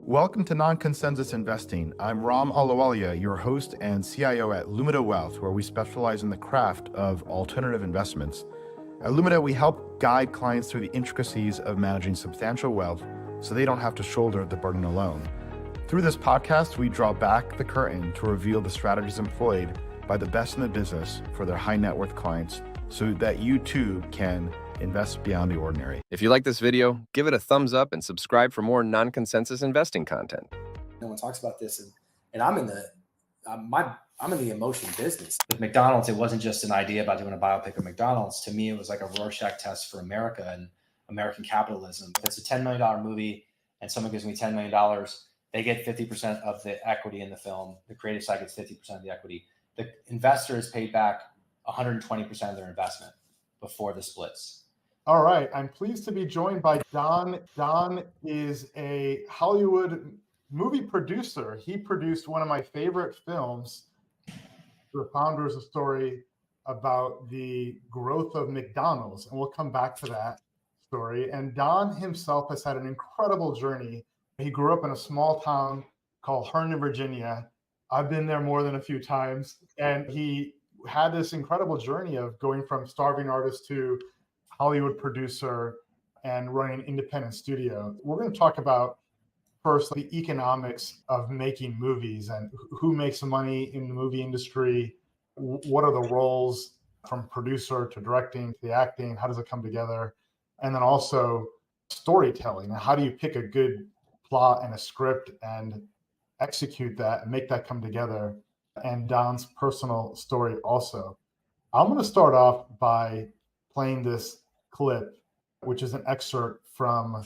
Welcome to Non-Consensus Investing. I'm Ram Ahluwalia, your host and CIO at Lumida Wealth, where we specialize in the craft of alternative investments. At Lumida, we help guide clients through the intricacies of managing substantial wealth so they don't have to shoulder the burden alone. Through this podcast, we draw back the curtain to reveal the strategies employed by the best in the business for their high net worth clients so that you too can invest beyond the ordinary. If you like this video, give it a thumbs up and subscribe for more non-consensus investing content. No one talks about this, and I'm in the I'm in the emotion business. With McDonald's, it wasn't just an idea about doing a biopic of McDonald's. To me, it was like a Rorschach test for America and American capitalism. If it's a $10 million movie and someone gives me $10 million, they get 50% of the equity in the film. The creative side gets 50% of the equity. The investor is paid back 120% of their investment before the splits. All right. I'm pleased to be joined by Don. Don is a Hollywood movie producer. He produced one of my favorite films. The founder is a story about the growth of McDonald's, and we'll come back to that story. And Don himself has had an incredible journey. He grew up in a small town called Herndon, Virginia. I've been there more than a few times, and he had this incredible journey of going from starving artist to Hollywood producer and running an independent studio. We're going to talk about first the economics of making movies and who makes money in the movie industry. What are the roles from producer to directing to the acting? How does it come together? And then also storytelling. How do you pick a good plot and a script and execute that and make that come together? And Don's personal story also. I'm going to start off by playing this clip, which is an excerpt from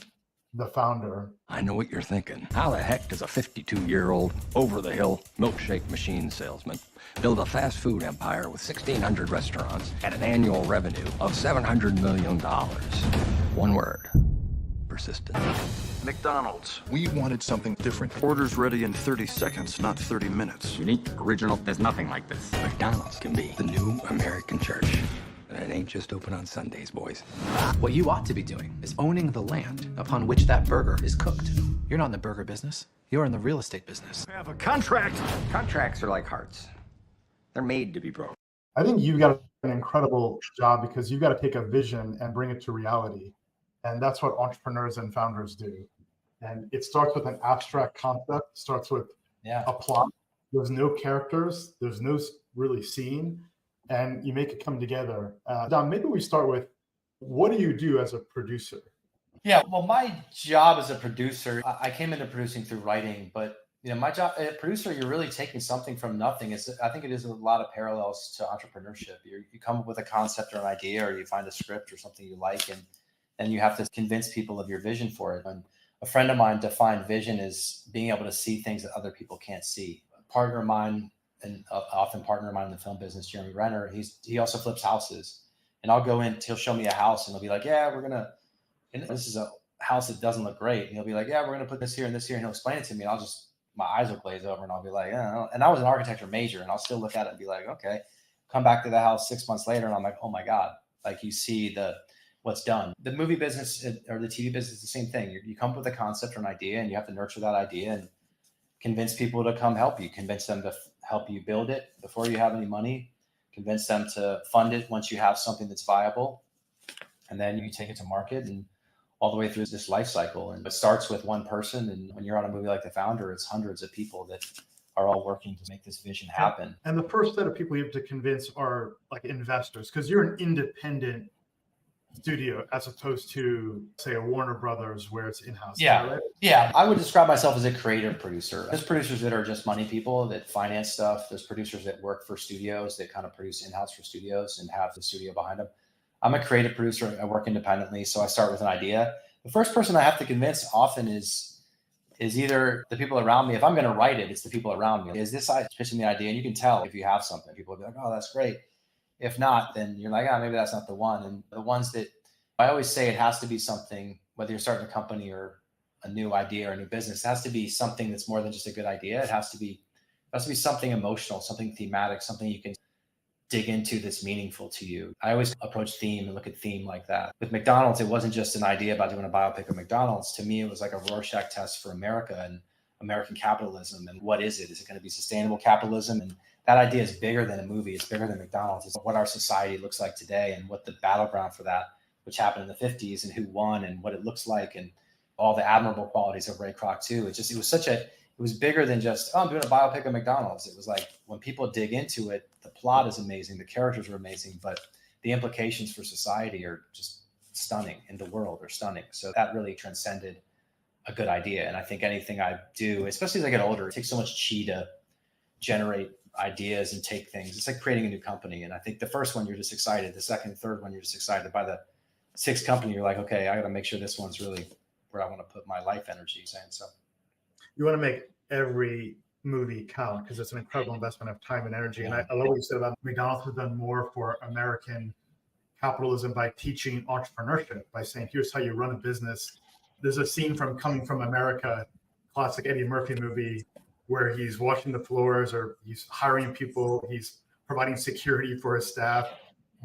the founder. I know what you're thinking. How the heck does a 52-year-old over-the-hill milkshake machine salesman build a fast food empire with 1,600 restaurants and an annual revenue of $700 million? One word: persistence. McDonald's. We wanted something different. Orders ready in 30 seconds, not 30 minutes. Unique, original, there's nothing like this. McDonald's can be the new American church. And it ain't just open on Sundays, boys. What you ought to be doing is owning the land upon which that burger is cooked. You're not in the burger business. You're in the real estate business. I have a contract. Contracts are like hearts. They're made to be broken. I think you've got an incredible job because you've got to take a vision and bring it to reality. And that's what entrepreneurs and founders do. And it starts with an abstract concept, starts with a plot. There's no characters, there's no really scene, and you make it come together. Don, maybe we start with, what do you do as a producer? Yeah, well, my job as a producer, I came into producing through writing, but my job as a producer, you're really taking something from nothing. I think it is a lot of parallels to entrepreneurship. You come up with a concept or an idea, or you find a script or something you like, and you have to convince people of your vision for it. And a friend of mine defined vision as being able to see things that other people can't see. A partner of mine, and often partner of mine in the film business, Renner, he also flips houses. And I'll go in, he'll show me a house, and he'll be like, yeah, and this is a house that doesn't look great. And he'll be like, yeah, we're going to put this here and this here. And he'll explain it to me. And my eyes will glaze over, and I'll be like, yeah. And I was an architecture major, and I'll still look at it and be like, okay. Come back to the house 6 months later, and I'm like, oh my God. Like, you see what's done. The movie business or the TV business is the same thing. You come up with a concept or an idea, and you have to nurture that idea and convince people to come help you, convince them to help you build it before you have any money, convince them to fund it once you have something that's viable. And then you take it to market and all the way through this life cycle. And it starts with one person. And when you're on a movie like The Founder, it's hundreds of people that are all working to make this vision happen. And the first set of people you have to convince are like investors, because you're an independent studio as opposed to, say, a Warner Brothers where it's in-house. Yeah. Right? Yeah. I would describe myself as a creative producer. There's producers that are just money people that finance stuff. There's producers that work for studios that kind of produce in-house for studios and have the studio behind them. I'm a creative producer. I work independently. So I start with an idea. The first person I have to convince often is either the people around me. If I'm going to write it, it's the people around me. Is this I pitching the idea? And you can tell if you have something. People will be like, oh, that's great. If not, then you're like, maybe that's not the one. And the ones that I always say, it has to be something, whether you're starting a company or a new idea or a new business, it has to be something that's more than just a good idea. It has to be something emotional, something thematic, something you can dig into that's meaningful to you. I always approach theme and look at theme like that. With McDonald's, it wasn't just an idea about doing a biopic of McDonald's. To me, it was like a Rorschach test for America and American capitalism and what is it? Is it going to be sustainable capitalism? And that idea is bigger than a movie. It's bigger than McDonald's. It's what our society looks like today and what the battleground for that, which happened in the 50s, and who won and what it looks like, and all the admirable qualities of Ray Kroc too. It was bigger than just, oh, I'm doing a biopic of McDonald's. It was like, when people dig into it, the plot is amazing, the characters are amazing, but the implications for society are just stunning, and the world are stunning. So that really transcended a good idea. And I think anything I do, especially as I get older, it takes so much chi to generate ideas and take things. It's like creating a new company. And I think the first one, you're just excited. The second, third one, you're just excited. By the sixth company, you're like, okay, I got to make sure this one's really where I want to put my life energy. And so You want to make every movie count because it's an incredible investment of time and energy. And I love what you said about McDonald's has done more for American capitalism by teaching entrepreneurship, by saying, here's how you run a business. There's a scene from Coming from America, classic Eddie Murphy movie, where he's washing the floors or he's hiring people, he's providing security for his staff.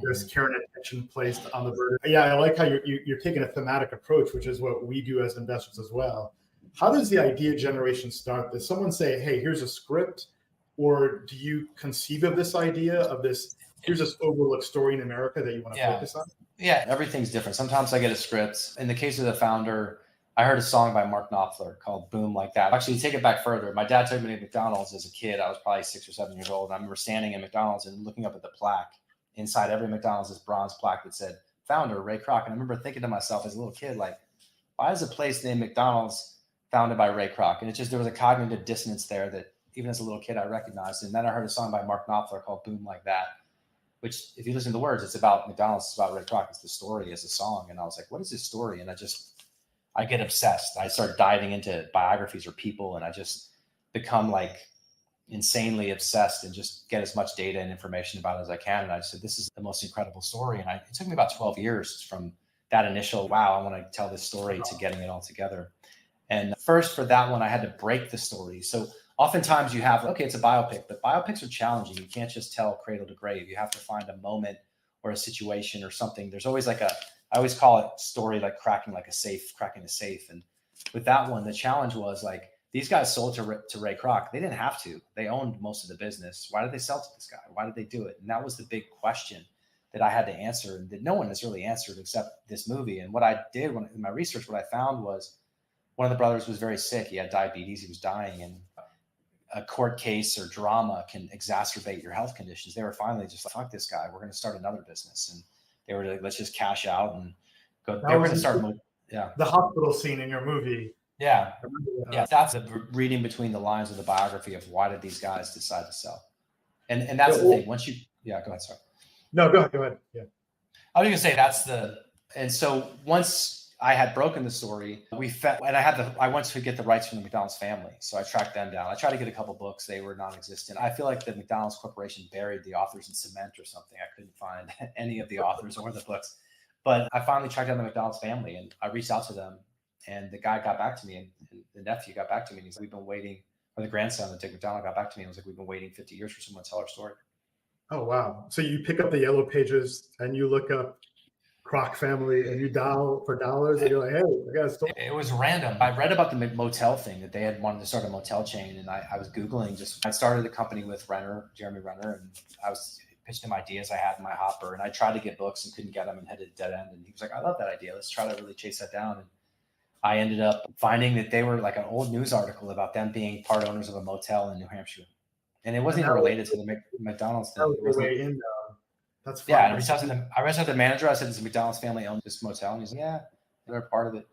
There's care and attention placed on the bird. Yeah, I like how you're taking a thematic approach, which is what we do as investors as well. How does the idea generation start? Does someone say, hey, here's a script? Or do you conceive of this idea of this, here's this overlooked story in America that you want to focus on? Yeah, everything's different. Sometimes I get a script. In the case of the founder, I heard a song by Mark Knopfler called Boom Like That. Actually, take it back further. My dad took me to McDonald's as a kid. I was probably 6 or 7 years old. And I remember standing in McDonald's and looking up at the plaque. Inside every McDonald's, this bronze plaque that said, founder, Ray Kroc. And I remember thinking to myself as a little kid, like, why is a place named McDonald's founded by Ray Kroc? And it just, there was a cognitive dissonance there that even as a little kid, I recognized. And then I heard a song by Mark Knopfler called Boom Like That, which if you listen to the words, it's about McDonald's, it's about Ray Kroc. It's the story as a song. And I was like, what is this story? And I get obsessed. I start diving into biographies or people, and I just become like insanely obsessed and just get as much data and information about it as I can. And I just said, this is the most incredible story. And it took me about 12 years from that initial, wow, I want to tell this story, to getting it all together. And first for that one, I had to break the story. So oftentimes you have, okay, it's a biopic, but biopics are challenging. You can't just tell cradle to grave. You have to find a moment or a situation or something. There's always I always call it story like cracking a safe. And with that one, the challenge was like, these guys sold to Ray Kroc. They didn't have to. They owned most of the business. Why did they sell to this guy? Why did they do it? And that was the big question that I had to answer, and that no one has really answered except this movie. And what I did in my research, what I found was one of the brothers was very sick. He had diabetes. He was dying. And a court case or drama can exacerbate your health conditions. They were finally just like, fuck this guy. We're going to start another business. And they were like, let's just cash out and go. They were going to start. Yeah. The hospital scene in your movie. Yeah. Yeah. That's reading between the lines of the biography of why did these guys decide to sell. And that's the thing. Once you, go ahead. Sorry. No, go ahead. Yeah. I was going to say and so once I had broken the story, I went to get the rights from the McDonald's family. So I tracked them down. I tried to get a couple books. They were non-existent. I feel like the McDonald's Corporation buried the authors in cement or something. I couldn't find any of the authors or the books, but I finally tracked down the McDonald's family and I reached out to them, and the guy got back to me, and the nephew got back to me, and he's like, we've been waiting, or the grandson of Dick McDonald got back to me and was like, we've been waiting 50 years for someone to tell our story. Oh, wow. So you pick up the yellow pages and you look up Kroc family and you dial for dollars and you're like, hey, I got a story. It was random. I read about the motel thing, that they had wanted to start a motel chain. And I was Googling, I started a company with Renner, Jeremy Renner, and I was pitching him ideas I had in my hopper. And I tried to get books and couldn't get them and had a dead end. And he was like, I love that idea. Let's try to really chase that down. And I ended up finding that they were like an old news article about them being part owners of a motel in New Hampshire. And it wasn't even related to the McDonald's thing. That's fun. Yeah, and I reached out to the manager. I said, does the McDonald's family own this motel? And he's like, yeah, they're part of it.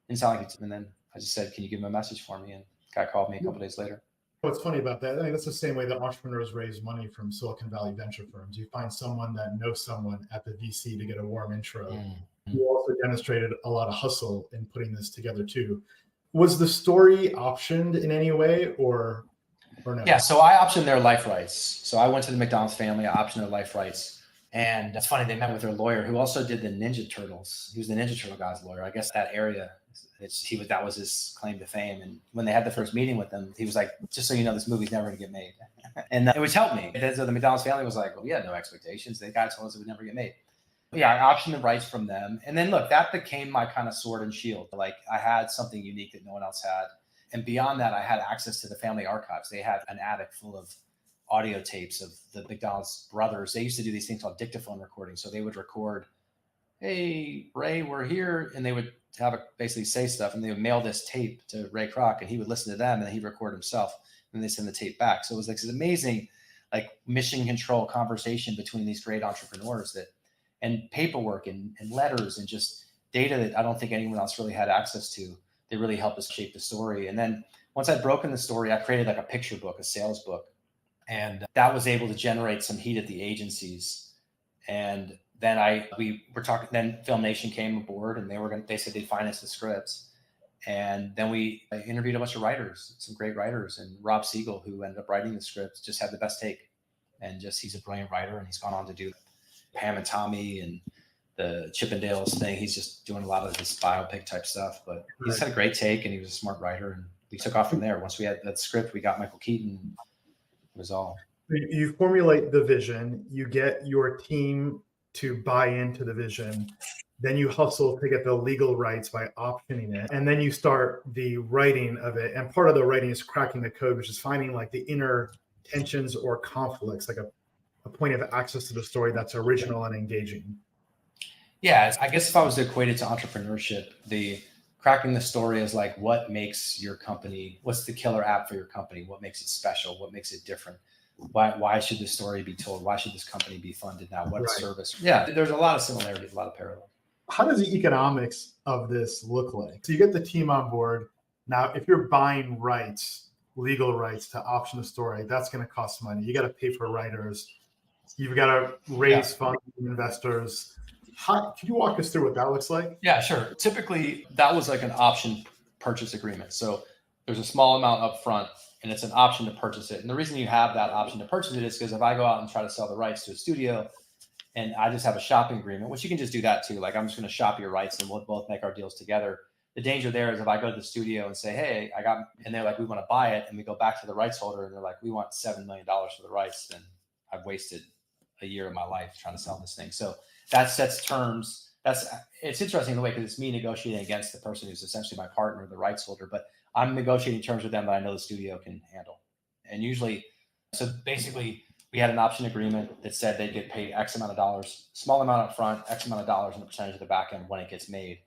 Didn't sound like it. And then I just said, can you give him a message for me? And the guy called me a couple days later. What's funny about that, I think that's the same way that entrepreneurs raise money from Silicon Valley venture firms. You find someone that knows someone at the VC to get a warm intro. Mm-hmm. You also demonstrated a lot of hustle in putting this together too. Was the story optioned in any way or no? Yeah, so I optioned their life rights. So I went to the McDonald's family, I optioned their life rights. And that's funny, they met with their lawyer who also did the Ninja Turtles. He was the Ninja Turtle guy's lawyer. I guess that area, that was his claim to fame. And when they had the first meeting with them, he was like, just so you know, this movie's never going to get made. And which helped me. So the McDonald's family was like, well, we had no expectations. The guy told us it would never get made. But yeah, I optioned the rights from them. And then look, that became my kind of sword and shield. Like I had something unique that no one else had. And beyond that, I had access to the family archives. They had an attic full of audio tapes of the McDonald's brothers. They used to do these things called dictaphone recordings. So they would record, hey, Ray, we're here. And they would basically say stuff, and they would mail this tape to Ray Kroc, and he would listen to them, and then he'd record himself, and they send the tape back. So it was like this amazing, like mission control conversation between these great entrepreneurs and paperwork and letters and just data that I don't think anyone else really had access to. They really helped us shape the story. And then once I'd broken the story, I created like a picture book, a sales book. And that was able to generate some heat at the agencies. And then then FilmNation came aboard, and they said they'd finance the scripts. And then I interviewed a bunch of writers, some great writers. And Rob Siegel, who ended up writing the scripts, just had the best take. And he's a brilliant writer, and he's gone on to do Pam and Tommy and the Chippendales thing. He's just doing a lot of this biopic type stuff, but he's had a great take, and he was a smart writer, and we took off from there. Once we had that script, we got Michael Keaton. It was all. You formulate the vision, you get your team to buy into the vision, then you hustle to get the legal rights by optioning it, and then you start the writing of it. And part of the writing is cracking the code, which is finding like the inner tensions or conflicts, like a point of access to the story that's original and engaging. Yeah, I guess if I was to equate it to entrepreneurship, the cracking the story is like, what makes your company, what's the killer app for your company? What makes it special? What makes it different? Why should this story be told? Why should this company be funded now? What service? Yeah, there's a lot of similarities, a lot of parallels. How does the economics of this look like? So you get the team on board. Now, if you're buying rights, legal rights to option the story, that's going to cost money. You got to pay for writers. You've got to raise funds from investors. Can you walk us through what that looks like? Yeah, sure. Typically, that was like an option purchase agreement. So there's a small amount up front, and it's an option to purchase it. And the reason you have that option to purchase it is because if I go out and try to sell the rights to a studio and I just have a shopping agreement, which you can just do that too. Like, I'm just going to shop your rights and we'll both make our deals together. The danger there is if I go to the studio and say, hey, and they're like, we want to buy it. And we go back to the rights holder and they're like, we want $7 million for the rights. Then I've wasted a year of my life trying to sell this thing. So that sets terms. It's interesting in the way, because it's me negotiating against the person who's essentially my partner, the rights holder, but I'm negotiating terms with them that I know the studio can handle. And usually, so basically we had an option agreement that said they'd get paid X amount of dollars, small amount up front, X amount of dollars in the percentage of the back end when it gets made.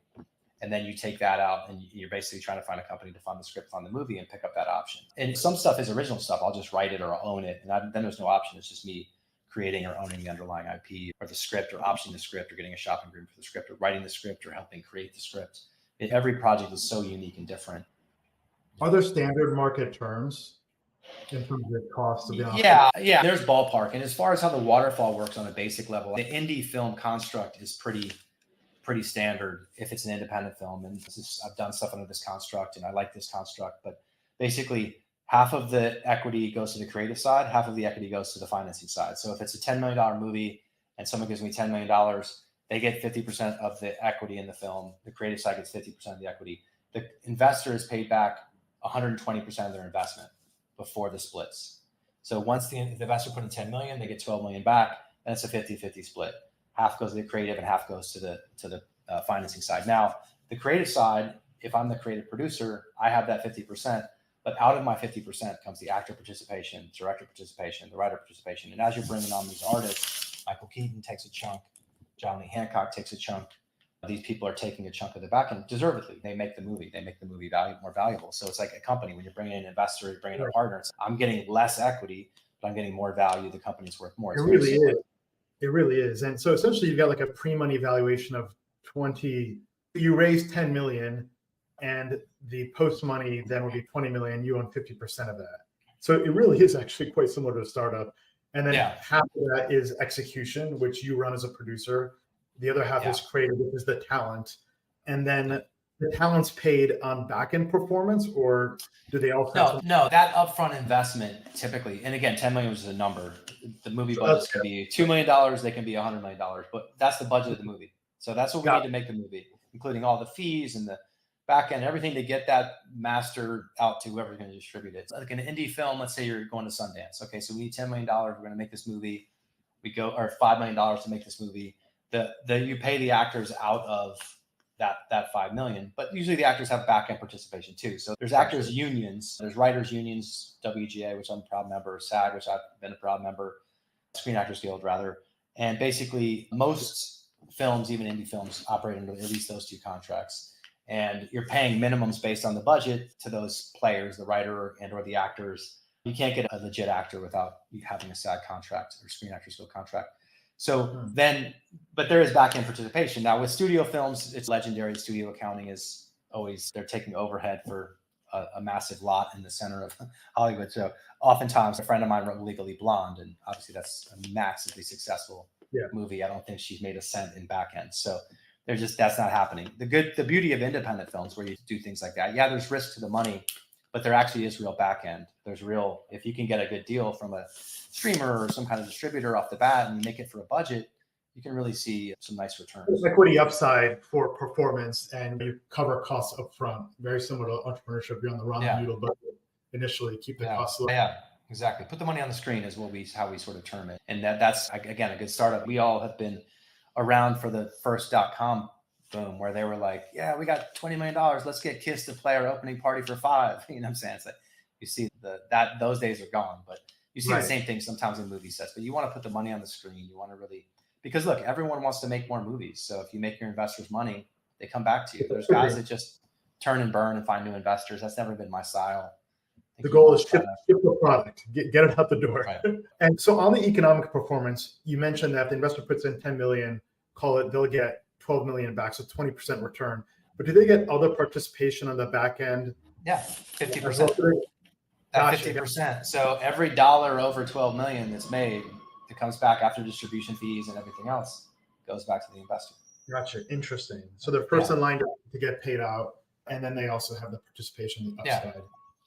And then you take that out and you're basically trying to find a company to fund the script on the movie and pick up that option. And some stuff is original stuff. I'll just write it or I'll own it. And then there's no option. It's just me creating or owning the underlying IP or the script, or optioning the script, or getting a shopping agreement for the script, or writing the script, or helping create the script. Every project is so unique and different. Are there standard market terms in terms of cost of the option? Yeah, there's ballpark. And as far as how the waterfall works on a basic level, the indie film construct is pretty standard if it's an independent film. And I've done stuff under this construct and I like this construct, but basically half of the equity goes to the creative side, half of the equity goes to the financing side. So if it's a $10 million movie and someone gives me $10 million, they get 50% of the equity in the film. The creative side gets 50% of the equity. The investor is paid back 120% of their investment before the splits. So once the investor put in 10 million, they get 12 million back, and it's a 50-50 split. Half goes to the creative and half goes to the financing side. Now, the creative side, if I'm the creative producer, I have that 50%, but out of my 50% comes the actor participation, director participation, the writer participation. And as you're bringing on these artists, Michael Keaton takes a chunk, John Lee Hancock takes a chunk. These people are taking a chunk of the back end, deservedly. They make the movie more valuable. So it's like a company. When you're bringing in an investor, you're bringing in a partner. I'm getting less equity, but I'm getting more value. The company's worth more. It really is. It really is. And so essentially you've got like a pre-money valuation of 20. You raise 10 million and the post-money then would be 20 million. You own 50% of that. So it really is actually quite similar to a startup. And then half of that is execution, which you run as a producer. The other half is creative, which is the talent. And then the talent's paid on back-end performance, or do they also? No, that upfront investment typically, and again, 10 million is a number. The movie budgets can be $2 million, they can be $100 million, but that's the budget of the movie. So that's what we need to make the movie, including all the fees and the back end, everything to get that master out to whoever's going to distribute it. Like an indie film, let's say you're going to Sundance. Okay, so we need $10 million. We're going to make this movie. Or $5 million to make this movie. You pay the actors out of that 5 million. But usually the actors have back end participation too. So there's actors unions, there's writers unions, WGA, which I'm a proud member, SAG, which I've been a proud member, Screen Actors Guild rather. And basically most films, even indie films, operate under at least those two contracts. And you're paying minimums based on the budget to those players, the writer and or the actors. You can't get a legit actor without having a SAG contract or Screen Actors Guild contract. So then, but there is back-end participation. Now with studio films, it's legendary. Studio accounting is always, they're taking overhead for a massive lot in the center of Hollywood. So oftentimes a friend of mine wrote Legally Blonde, and obviously that's a massively successful movie. I don't think she's made a cent in back end. So they're just, that's not happening. The beauty of independent films where you do things like that. Yeah, there's risk to the money, but there actually is real back end. There's real, if you can get a good deal from a streamer or some kind of distributor off the bat and you make it for a budget, you can really see some nice returns. There's equity upside for performance, and you cover costs up front. Very similar to entrepreneurship. You're on the wrong noodle budget initially, keep the costs low. Yeah, exactly. Put the money on the screen is how we sort of term it. And that's, again, a good startup. We all have been around for the first .com boom, where they were like, yeah, we got $20 million. Let's get Kiss to play our opening party for 5. You know what I'm saying? It's like, you see that those days are gone, but you see the same thing sometimes in movie sets, but you want to put the money on the screen. You want to really, because look, everyone wants to make more movies. So if you make your investors money, they come back to you. There's guys that just turn and burn and find new investors. That's never been my style. The goal is ship the product, get it out the door. Right. And so on the economic performance, you mentioned that if the investor puts in 10 million, they'll get 12 million back, so 20% return. But do they get other participation on the back end? Yeah, 50%. That 50%. So every dollar over 12 million that's made, it comes back after distribution fees and everything else, goes back to the investor. Gotcha. Interesting. So they're first in line to get paid out, and then they also have the participation, the upside. Yeah.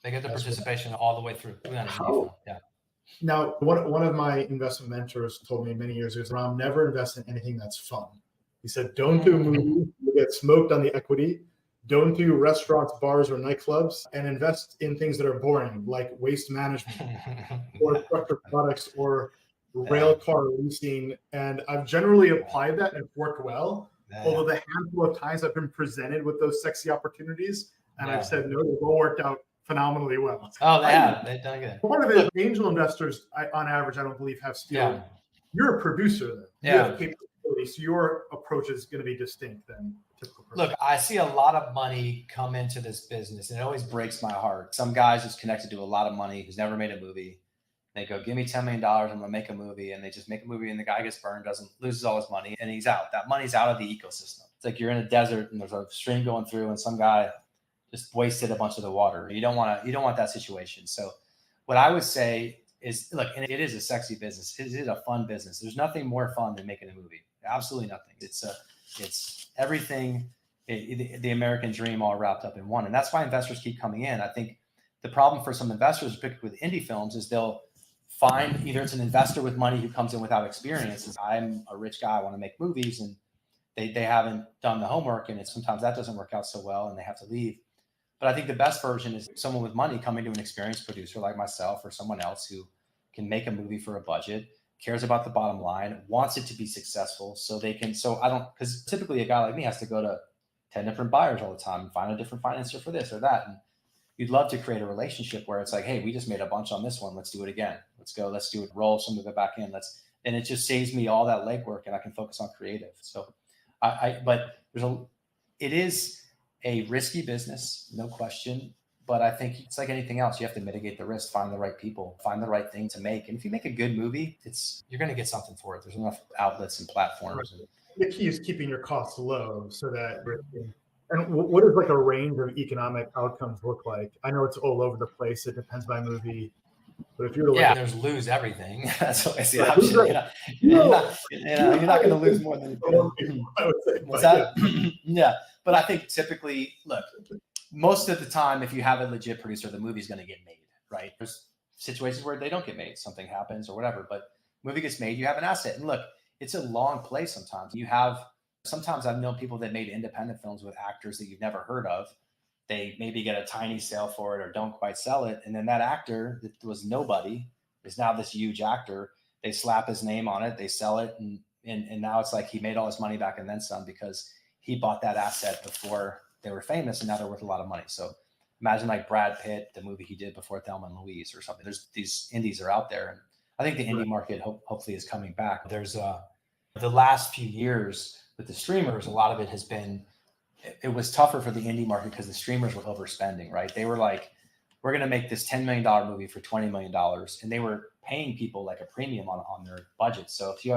They get the participation all the way through. Yeah. Now, one of my investment mentors told me many years ago, Ram, never invest in anything that's fun. He said, don't do movies, you get smoked on the equity. Don't do restaurants, bars, or nightclubs, and invest in things that are boring, like waste management or structured products or rail car leasing. And I've generally applied that and it's worked well. Although the handful of times I've been presented with those sexy opportunities and I've said no, they've all worked out phenomenally well. Oh, they have. They've done good. Part of it, angel investors, on average, I don't believe have skill. You're a producer, then. You have capability, so your approach is going to be distinct than typical person. Look, I see a lot of money come into this business, and it always breaks my heart. Some guys who's connected to a lot of money, who's never made a movie. They go, give me $10 million, I'm going to make a movie. And they just make a movie and the guy gets burned, loses all his money, and he's out. That money's out of the ecosystem. It's like you're in a desert and there's a stream going through and some guy just wasted a bunch of the water. You don't want that situation. So what I would say is, look, and it is a sexy business. It is a fun business. There's nothing more fun than making a movie. Absolutely nothing. It's everything, the American dream all wrapped up in one. And that's why investors keep coming in. I think the problem for some investors, particularly with indie films, is they'll find either it's an investor with money who comes in without experience. Says, I'm a rich guy, I want to make movies, and they haven't done the homework, and sometimes that doesn't work out so well and they have to leave. But I think the best version is someone with money coming to an experienced producer like myself or someone else who can make a movie for a budget, cares about the bottom line, wants it to be successful, so they can, because typically a guy like me has to go to 10 different buyers all the time and find a different financer for this or that. And you'd love to create a relationship where it's like, hey, we just made a bunch on this one. Let's do it again. Let's do it, roll some of it back in. And it just saves me all that legwork and I can focus on creative. So but it is a risky business, no question. But I think it's like anything else. You have to mitigate the risk, find the right people, find the right thing to make. And if you make a good movie, you're going to get something for it. There's enough outlets and platforms. The key is keeping your costs low so that. And what does like a range of economic outcomes look like? I know it's all over the place. It depends by movie. But if you're to there's lose everything. That's what I see. You're not going to lose more than I would say. What's that? Yeah. But I think typically, look, most of the time, if you have a legit producer, the movie's going to get made, right? There's situations where they don't get made. Something happens or whatever, but movie gets made, you have an asset. And look, it's a long play sometimes. Sometimes I've known people that made independent films with actors that you've never heard of. They maybe get a tiny sale for it or don't quite sell it. And then that actor that was nobody is now this huge actor. They slap his name on it, they sell it. And now it's like he made all his money back and then some because he bought that asset before they were famous, and now they're worth a lot of money. So imagine like Brad Pitt, the movie he did before Thelma and Louise or something. There's these indies are out there, and I think the indie market hopefully is coming back. There's the last few years with the streamers, a lot of it has been, it was tougher for the indie market because the streamers were overspending, right? They were like, we're going to make this $10 million movie for $20 million. And they were paying people like a premium on their budget. So if you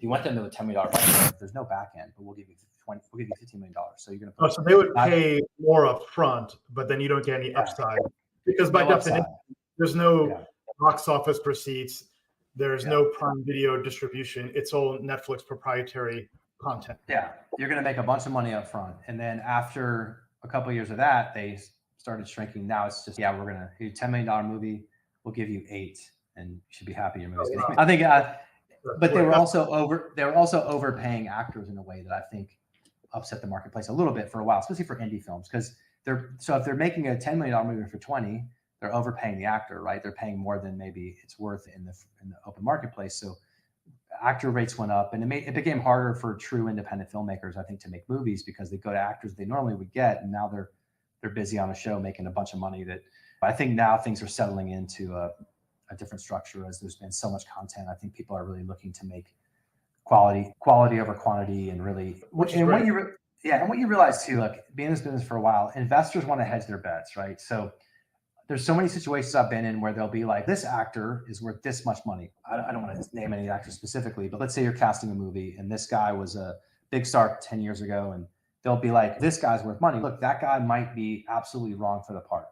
went them to a $10 million budget, there's no back end, but we'll give you $15 million. So you're going to so they would pay more up front, but then you don't get any upside because by definition, there's no box office receipts. There's no Prime Video distribution. It's all Netflix proprietary content. Yeah, you're going to make a bunch of money up front. And then after a couple of years of that, they started shrinking. Now it's just, we're going to do a $10 million movie. We'll give you 8 and you should be happy your movie's getting. I think, but they were also overpaying actors in a way that I think upset the marketplace a little bit for a while, especially for if they're making a $10 million movie for 20, they're overpaying the actor, right? They're paying more than maybe it's worth in the open marketplace. So actor rates went up, and it became harder for true independent filmmakers, I think, to make movies because they go to actors they normally would get, and now they're busy on a show making a bunch of money. That I think now things are settling into a different structure as there's been so much content. I think people are really looking to make quality over quantity, and really what you realize too, like being in this business for a while, investors want to hedge their bets, right? So there's so many situations I've been in where they'll be like, this actor is worth this much money. I don't want to name any actors specifically, but let's say you're casting a movie and this guy was a big star 10 years ago, and they'll be like, this guy's worth money. Look, that guy might be absolutely wrong for the part.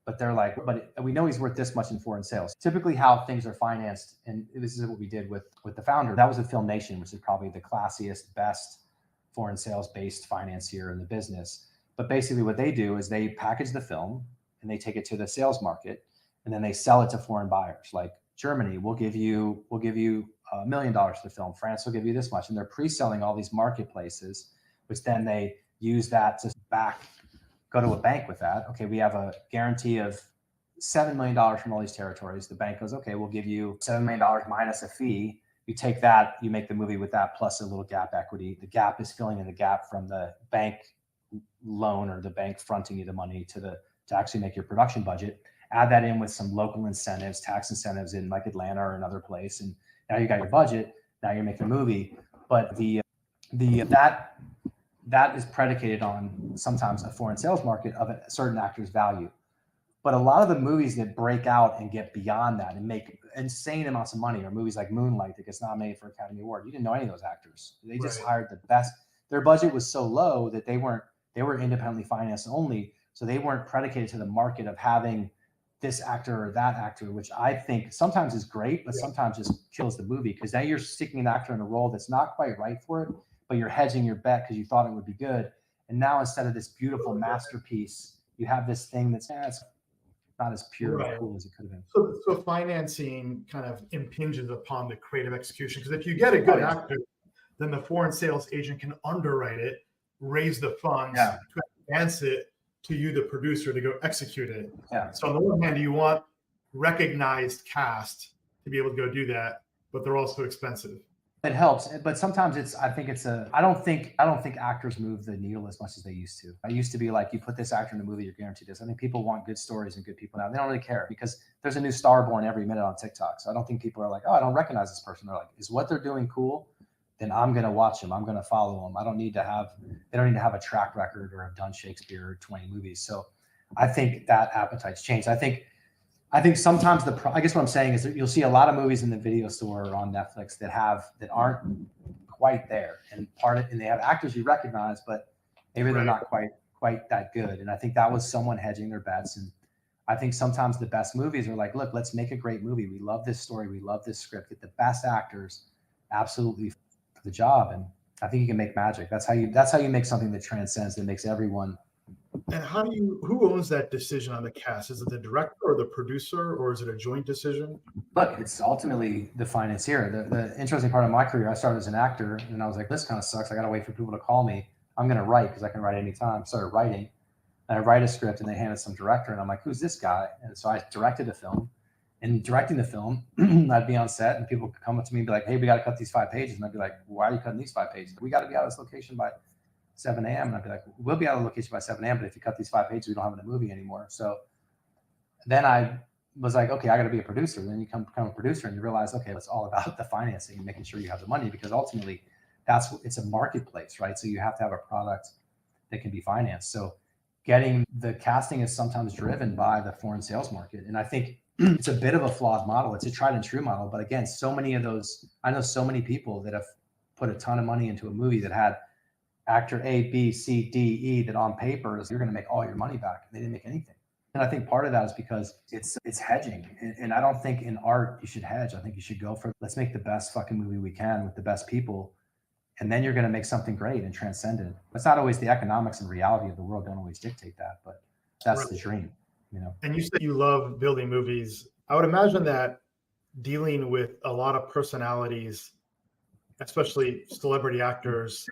But they're like, but we know he's worth this much in foreign sales. Typically how things are financed, and this is what we did with the founder, that was with FilmMaking, which is probably the classiest, best foreign sales-based financier in the business. But basically what they do is they package the film, and they take it to the sales market, and then they sell it to foreign buyers. Like Germany, we'll give you $1 million for the film. France will give you this much, and they're pre-selling all these marketplaces, which then they use that to go to a bank with that. Okay, we have a guarantee of $7 million from all these territories. The bank goes, okay, we'll give you $7 million minus a fee. You take that, you make the movie with that plus a little gap equity. The gap is filling in the gap from the bank loan or the bank fronting you the money to actually make your production budget. Add that in with some local incentives, tax incentives in like Atlanta or another place, and now you got your budget. Now you're making a movie, but that is predicated on sometimes a foreign sales market of a certain actor's value. But a lot of the movies that break out and get beyond that and make insane amounts of money are movies like Moonlight that gets nominated for Academy Award. You didn't know any of those actors. They just hired the best. Their budget was so low that they were independently financed only. So they weren't predicated to the market of having this actor or that actor, which I think sometimes is great, but sometimes just kills the movie because now you're sticking an actor in a role that's not quite right for it, but you're hedging your bet because you thought it would be good. And now instead of this beautiful masterpiece, you have this thing that's not as pure and cool as it could have been. So financing kind of impinges upon the creative execution because if you get a good actor, then the foreign sales agent can underwrite it, raise the funds to advance it to you, the producer, to go execute it. Yeah. So on the one hand, you want recognized cast to be able to go do that, but they're also expensive. It helps, but sometimes I don't think actors move the needle as much as they used to. I used to be like, you put this actor in a movie, you're guaranteed this. I think people want good stories and good people now. They don't really care because there's a new star born every minute on TikTok. So I don't think people are like, oh, I don't recognize this person. They're like, is what they're doing cool? Then I'm going to watch them. I'm going to follow them. They don't need to have a track record or have done Shakespeare or 20 movies. So I think that appetite's changed. I think sometimes I guess what I'm saying is that you'll see a lot of movies in the video store or on Netflix that aren't quite there, and they have actors you recognize, but maybe they're not quite that good. And I think that was someone hedging their bets. And I think sometimes the best movies are like, look, let's make a great movie. We love this story. We love this script. Get the best actors absolutely for the job. And I think you can make magic. That's how you make something that transcends, that makes everyone. And who owns that decision on the cast? Is it the director or the producer, or is it a joint decision? Look, it's ultimately the financier. The interesting part of my career, I started as an actor and I was like, this kind of sucks. I got to wait for people to call me. I'm going to write because I can write anytime. I started writing and I write a script and they hand it some director and I'm like, who's this guy? And so I directed a film, and directing the film, I'd be on set and people could come up to me and be like, hey, we got to cut these 5 pages. And I'd be like, why are you cutting these 5 pages? We got to be out of this location by 7 a.m. And I'd be like, we'll be out of the location by 7 a.m. But if you cut these 5 pages, we don't have a movie anymore. So then I was like, okay, I got to be a producer. Then you become a producer and you realize, okay, it's all about the financing and making sure you have the money, because ultimately it's a marketplace, right? So you have to have a product that can be financed. So getting the casting is sometimes driven by the foreign sales market. And I think it's a bit of a flawed model. It's a tried and true model. But again, so many of those, I know so many people that have put a ton of money into a movie that had actor A, B, C, D, E, that on paper is you're going to make all your money back. And they didn't make anything. And I think part of that is because it's hedging. And I don't think in art you should hedge. I think you should go for, let's make the best fucking movie we can with the best people. And then you're going to make something great and transcendent. It's not always the economics and reality of the world don't always dictate that, but that's the dream, you know? And you said you love building movies. I would imagine that dealing with a lot of personalities, especially celebrity actors,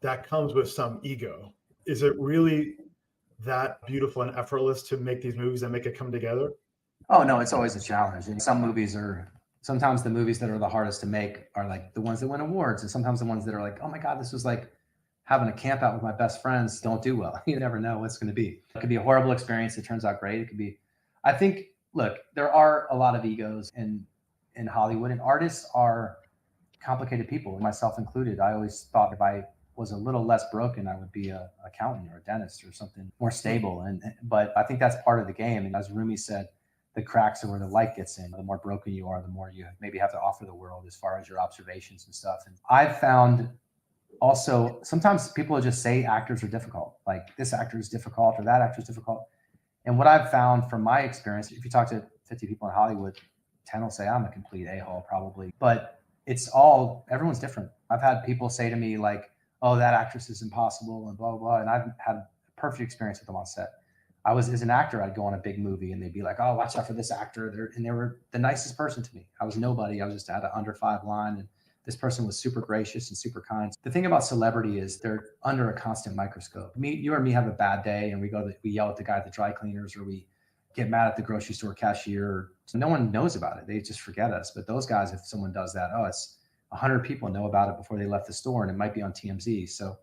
that comes with some ego. Is it really that beautiful and effortless to make these movies and make it come together? Oh no, it's always a challenge. And sometimes the movies that are the hardest to make are like the ones that win awards. And sometimes the ones that are like, oh my God, this was like having a camp out with my best friends, don't do well. You never know what's going to be. It could be a horrible experience. It turns out great. It could be, I think, look, there are a lot of egos in Hollywood, and artists are complicated people, myself included. I always thought if I was a little less broken, I would be an accountant or a dentist or something more stable. But I think that's part of the game. And as Rumi said, the cracks are where the light gets in. The more broken you are, the more you maybe have to offer the world as far as your observations and stuff. And I've found also, sometimes people just say actors are difficult. Like, this actor is difficult or that actor is difficult. And what I've found from my experience, if you talk to 50 people in Hollywood, 10 will say I'm a complete a-hole probably. But everyone's different. I've had people say to me like, oh, that actress is impossible and blah, blah, blah. And I've had a perfect experience with them on set. As an actor, I'd go on a big movie and they'd be like, oh, watch out for this actor. And they were the nicest person to me. I was nobody. I was just had an under 5 line. And this person was super gracious and super kind. The thing about celebrity is they're under a constant microscope. You or me have a bad day and we yell at the guy at the dry cleaners, or we get mad at the grocery store cashier. So no one knows about it. They just forget us. But those guys, if someone does that, it's 100 people know about it before they left the store, and it might be on TMZ. So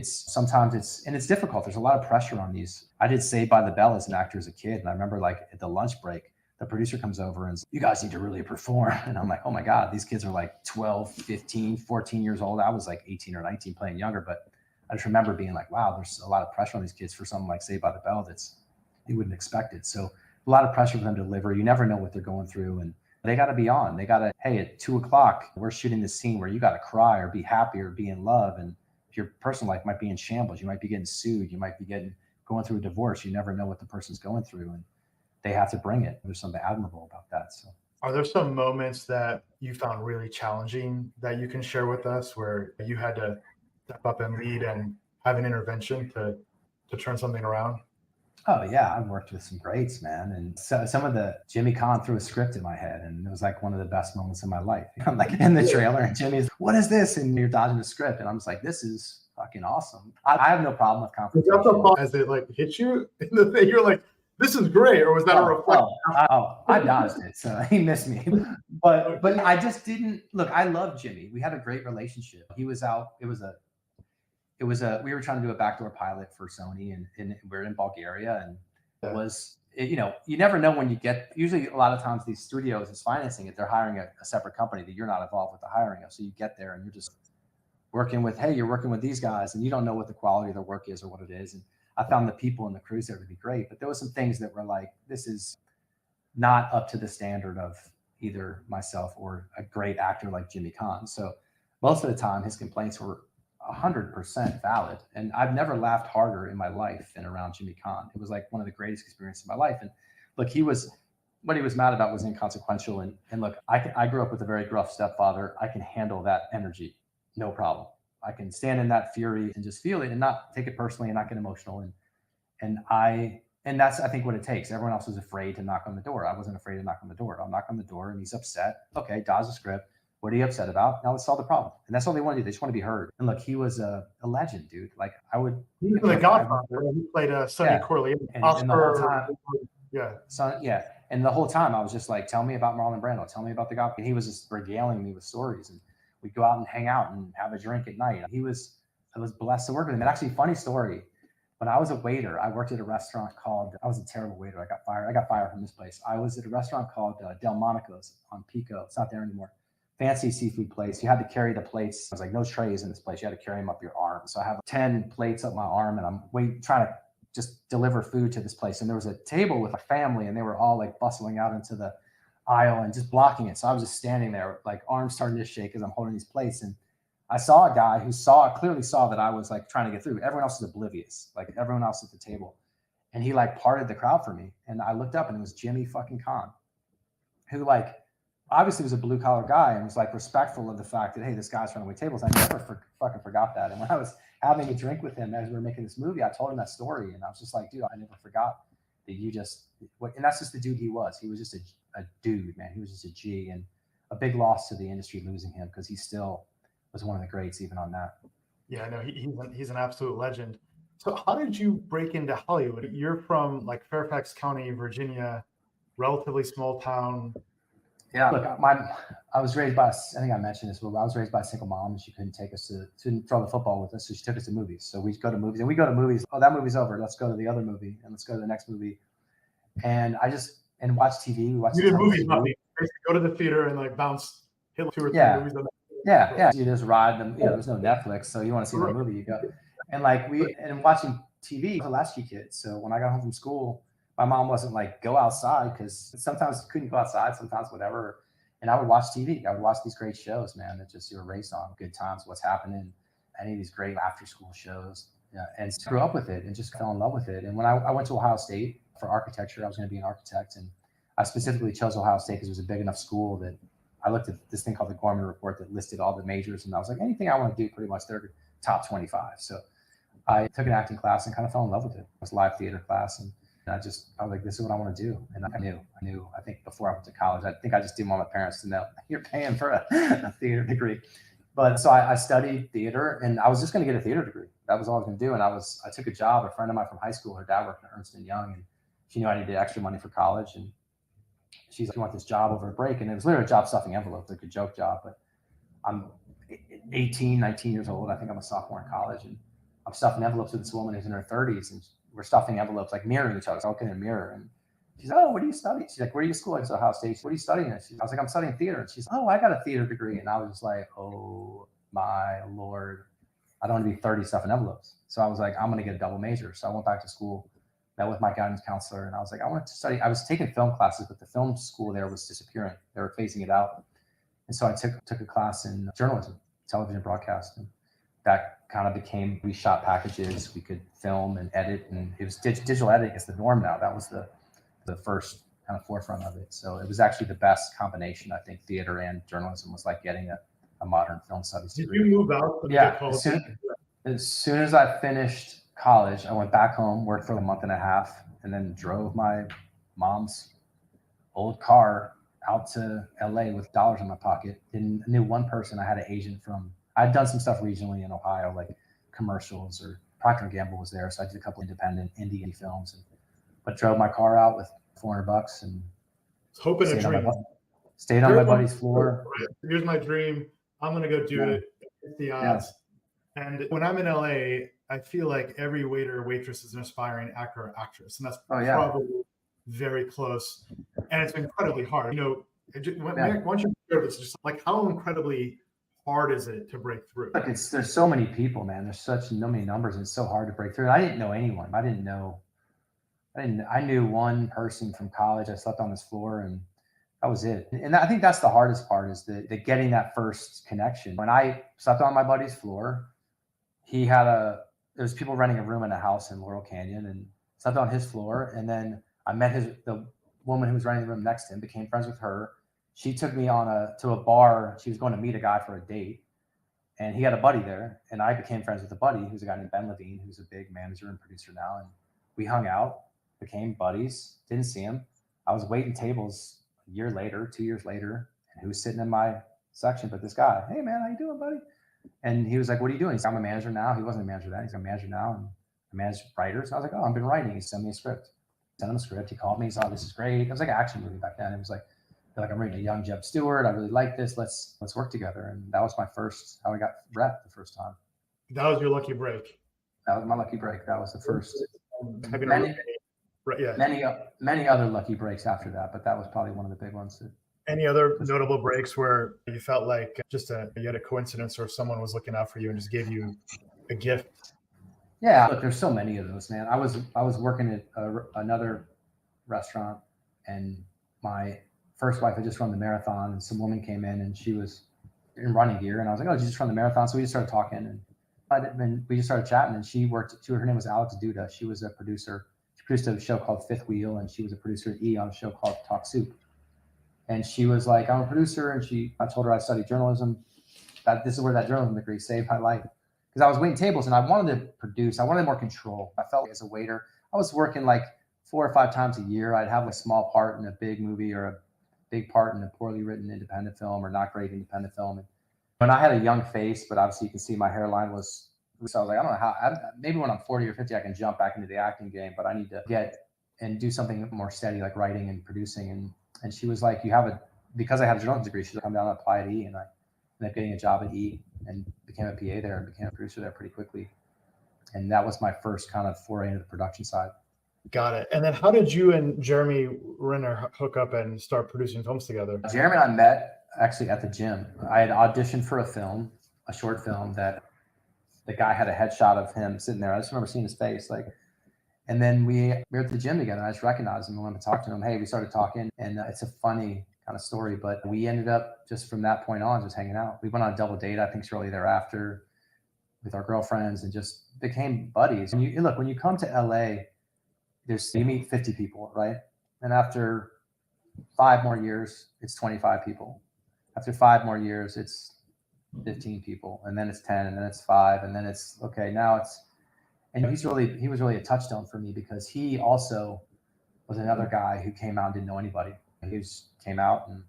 sometimes it's difficult. There's a lot of pressure on these. I did Saved by the Bell as an actor as a kid. And I remember like at the lunch break, the producer comes over and says, you guys need to really perform. And I'm like, oh my God, these kids are like 12, 15, 14 years old. I was like 18 or 19 playing younger, but I just remember being like, wow, there's a lot of pressure on these kids for something like Saved by the Bell you wouldn't expect it. So a lot of pressure for them to deliver. You never know what they're going through. And they got to be on. They got to, hey, at 2:00, we're shooting this scene where you got to cry or be happy or be in love. And your personal life might be in shambles. You might be getting sued. You might be going through a divorce. You never know what the person's going through, and they have to bring it. There's something admirable about that. So, are there some moments that you found really challenging that you can share with us where you had to step up and lead and have an intervention to turn something around? Oh yeah, I've worked with some greats, man. And so some of Jimmy Kahn threw a script in my head, and it was like one of the best moments in my life. I'm like in the trailer and Jimmy's, what is this? And you're dodging the script. And I'm just like, this is fucking awesome. I have no problem with confrontation. As it like hit you in the thing, you're like, this is great. Or was that a reflection? I dodged it. So he missed me. But I just didn't look, I love Jimmy. We had a great relationship. He was out. We were trying to do a backdoor pilot for Sony, and we're in Bulgaria, and you never know when you usually a lot of times these studios is financing it. They're hiring a separate company that you're not involved with the hiring of. So you get there and you're just you're working with these guys, and you don't know what the quality of their work is or what it is. And I found the people and the crews there to be great, but there was some things that were like, this is not up to the standard of either myself or a great actor like Jimmy Kahn. So most of the time his complaints were 100% valid. And I've never laughed harder in my life than around Jimmy Kahn. It was like one of the greatest experiences of my life. And look, what he was mad about was inconsequential. And look, I grew up with a very gruff stepfather. I can handle that energy. No problem. I can stand in that fury and just feel it and not take it personally and not get emotional. And that's, I think, what it takes. Everyone else was afraid to knock on the door. I wasn't afraid to knock on the door. I'll knock on the door and he's upset. Okay, dodge the script. What are you upset about? Now let's solve the problem. And that's all they want to do. They just want to be heard. And look, he was a legend, dude. Like He was the Godfather. He played Sonny Corleone. And the whole time, and the whole time I was just like, tell me about Marlon Brando. Tell me about the Godfather. And he was just regaling me with stories. And we'd go out and hang out and have a drink at night. He was I was blessed to work with him. And actually, funny story. When I was a waiter, I worked at a restaurant called, I was a terrible waiter. I got fired from this place. I was at a restaurant called Delmonico's on Pico. It's not there anymore. Fancy seafood place. You had to carry the plates. I was like, no trays in this place. You had to carry them up your arm. So I have 10 plates up my arm and I'm trying to just deliver food to this place. And there was a table with a family and they were all like bustling out into the aisle and just blocking it. So I was just standing there, like arms starting to shake as I'm holding these plates. And I saw a guy who clearly saw that I was like trying to get through. Everyone else was oblivious, like everyone else at the table. And he like parted the crowd for me. And I looked up and it was Jimmy fucking Kahn, who like obviously was a blue collar guy and was like respectful of the fact that, hey, this guy's trying to wait tables. I never fucking forgot that. And when I was having a drink with him as we were making this movie, I told him that story. And I was just like, dude, I never forgot that you just, and that's just the dude he was. He was just a dude, man. He was just a G, and a big loss to the industry losing him because he still was one of the greats even on that. Yeah, no, he's an absolute legend. So how did you break into Hollywood? You're from like Fairfax County, Virginia, relatively small town. Yeah, look, I was raised by, I think I mentioned this, but I was raised by a single mom and she couldn't take us to throw the football with us. So she took us to movies. So we go to movies and we go to movies. Oh, that movie's over. Let's go to the other movie and let's go to the next movie. And and watch TV. We watch. You did movies, nothing. Go to the theater and like bounce, hit 2 or 3 movies. Yeah. You just ride them. You know, there's no Netflix, so you want to see the movie, you go. And like and watching TV, I was a latchkey kid. So when I got home from school, my mom wasn't like, go outside, because sometimes you couldn't go outside, sometimes whatever. And I would watch TV. I would watch these great shows, man, that just you were raised on. Good Times, What's Happening, any of these great after school shows. Yeah, and grew up with it and just fell in love with it. And when I went to Ohio State for architecture, I was going to be an architect. And I specifically chose Ohio State because it was a big enough school that I looked at this thing called the Gorman Report that listed all the majors. And I was like, anything I want to do, pretty much they're top 25. So I took an acting class and kind of fell in love with it. It was a live theater class. And I was like, this is what I want to do. And I knew, I think before I went to college, I think I just didn't want my parents to know you're paying for a theater degree. But so I studied theater and I was just going to get a theater degree. That was all I was going to do. And I took a job. A friend of mine from high school, her dad worked at Ernst & Young, and she knew I needed extra money for college. And she's like, you want this job over a break? And it was literally a job stuffing envelopes, like a joke job. But I'm 18, 19 years old. I think I'm a sophomore in college. And I'm stuffing envelopes with this woman who's in her 30s. And we're stuffing envelopes, like mirroring each other. So I look in a mirror and she's like, oh, what do you study? She's like, where are you schooling? So Ohio State. What are you studying? I was like, I'm studying theater. And she's, oh, I got a theater degree. And I was just like, oh my Lord, I don't want to be 30 stuffing envelopes. So I was like, I'm going to get a double major. So I went back to school, met with my guidance counselor. And I was like, I wanted to study. I was taking film classes, but the film school there was disappearing. They were phasing it out. And so I took a class in journalism, television broadcast. And that kind of became, we shot packages, we could film and edit, and it was digital editing is the norm now. That was the first kind of forefront of it. So it was actually the best combination. I think theater and journalism was like getting a modern film studies degree. Did you move out? Yeah. As soon as I finished college, I went back home, worked for a month and a half, and then drove my mom's old car out to LA with dollars in my pocket. And I knew one person. I had an agent I'd done some stuff regionally in Ohio, like commercials, or Procter & Gamble was there. So I did a couple independent indie films, but drove my car out with $400 and hoping a dream. Stayed on my buddy's floor. Here's my dream. I'm going to go do it. It's the odds. Yeah. And when I'm in LA, I feel like every waiter or waitress is an aspiring actor or actress. And that's probably very close. And it's incredibly hard. You know, once you're there, it's just like, how incredibly hard is it to break through? Look, there's so many people, man. There's so many numbers, and it's so hard to break through. And I didn't know anyone. I knew one person from college. I slept on his floor, and that was it. And I think that's the hardest part, is the getting that first connection. When I slept on my buddy's floor, there was people renting a room in a house in Laurel Canyon, and slept on his floor. And then I met the woman who was renting the room next to him, became friends with her. She took me to a bar. She was going to meet a guy for a date, and he had a buddy there. And I became friends with a buddy who's a guy named Ben Levine, who's a big manager and producer now. And we hung out, became buddies, didn't see him. I was waiting tables a year later, 2 years later, and he was sitting in my section, but this guy, hey man, how you doing, buddy? And he was like, what are you doing? He said, I'm a manager now. He wasn't a manager then. He's a manager now, and I manage writers. And I was like, oh, I've been writing. He sent me a script. Sent him a script. He called me. He said, oh, this is great. It was like an action movie back then. It was like I'm reading a young Jeb Stewart. I really like this. Let's work together. And that was how I got rep the first time. That was your lucky break. That was my lucky break. That was the first. Having Many, a right, yeah. many other lucky breaks after that, but that was probably one of the big ones. Any other notable breaks where you felt like you had a coincidence or someone was looking out for you and just gave you a gift? Yeah, look, there's so many of those, man. I was working at another restaurant, and my first wife had just run the marathon, and some woman came in and she was in running gear, and I was like, "Oh, did you just run the marathon?" So we just started talking, and we just started chatting. And her name was Alex Duda. She was a producer. She produced a show called Fifth Wheel, and she was a producer at E on a show called Talk Soup. And she was like, "I'm a producer," and I told her I studied journalism. This is where that journalism degree saved my life, because I was waiting tables and I wanted to produce. I wanted more control. I felt like as a waiter, I was working like 4 or 5 times a year. I'd have a small part in a big movie or a big part in a poorly written independent film or not great independent film. And when I had a young face, but obviously you can see my hairline was, so I was like, I don't know how, maybe when I'm 40 or 50, I can jump back into the acting game, but I need to get and do something more steady, like writing and producing. And she was like, because I had a journalism degree, she said, come down and apply at E. And I ended up getting a job at E and became a PA there and became a producer there pretty quickly. And that was my first kind of foray into the production side. Got it. And then how did you and Jeremy Renner hook up and start producing films together? Jeremy and I met actually at the gym. I had auditioned for a short film that the guy had a headshot of him sitting there. I just remember seeing his face, and then we were at the gym together. I just recognized him and wanted to talk to him. Hey, we started talking, and it's a funny kind of story, but we ended up just from that point on just hanging out. We went on a double date, I think shortly thereafter, with our girlfriends, and just became buddies. And when you come to LA, you meet 50 people, right? And after 5 more years, it's 25 people. After 5 more years, it's 15 people, and then it's 10, and then it's 5, and then it's okay. Now it's, and he was really a touchstone for me, because he also was another guy who came out and didn't know anybody. Came out, and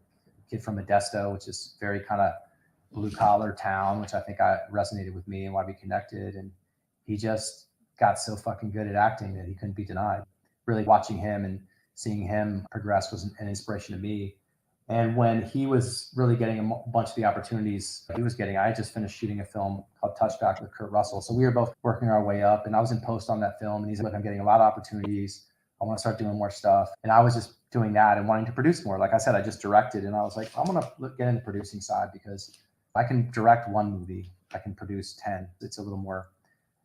kid from Modesto, which is very kind of blue collar town, which I think resonated with me and why we connected. And he just got so fucking good at acting that he couldn't be denied. Really watching him and seeing him progress was an inspiration to me. And when he was really getting a bunch of the opportunities he was getting, I had just finished shooting a film called Touchback with Kurt Russell. So we were both working our way up, and I was in post on that film, and he's like, I'm getting a lot of opportunities. I want to start doing more stuff. And I was just doing that and wanting to produce more. Like I said, I just directed, and I was like, I'm going to get in the producing side, because I can direct 1 movie. I can produce 10. It's a little more.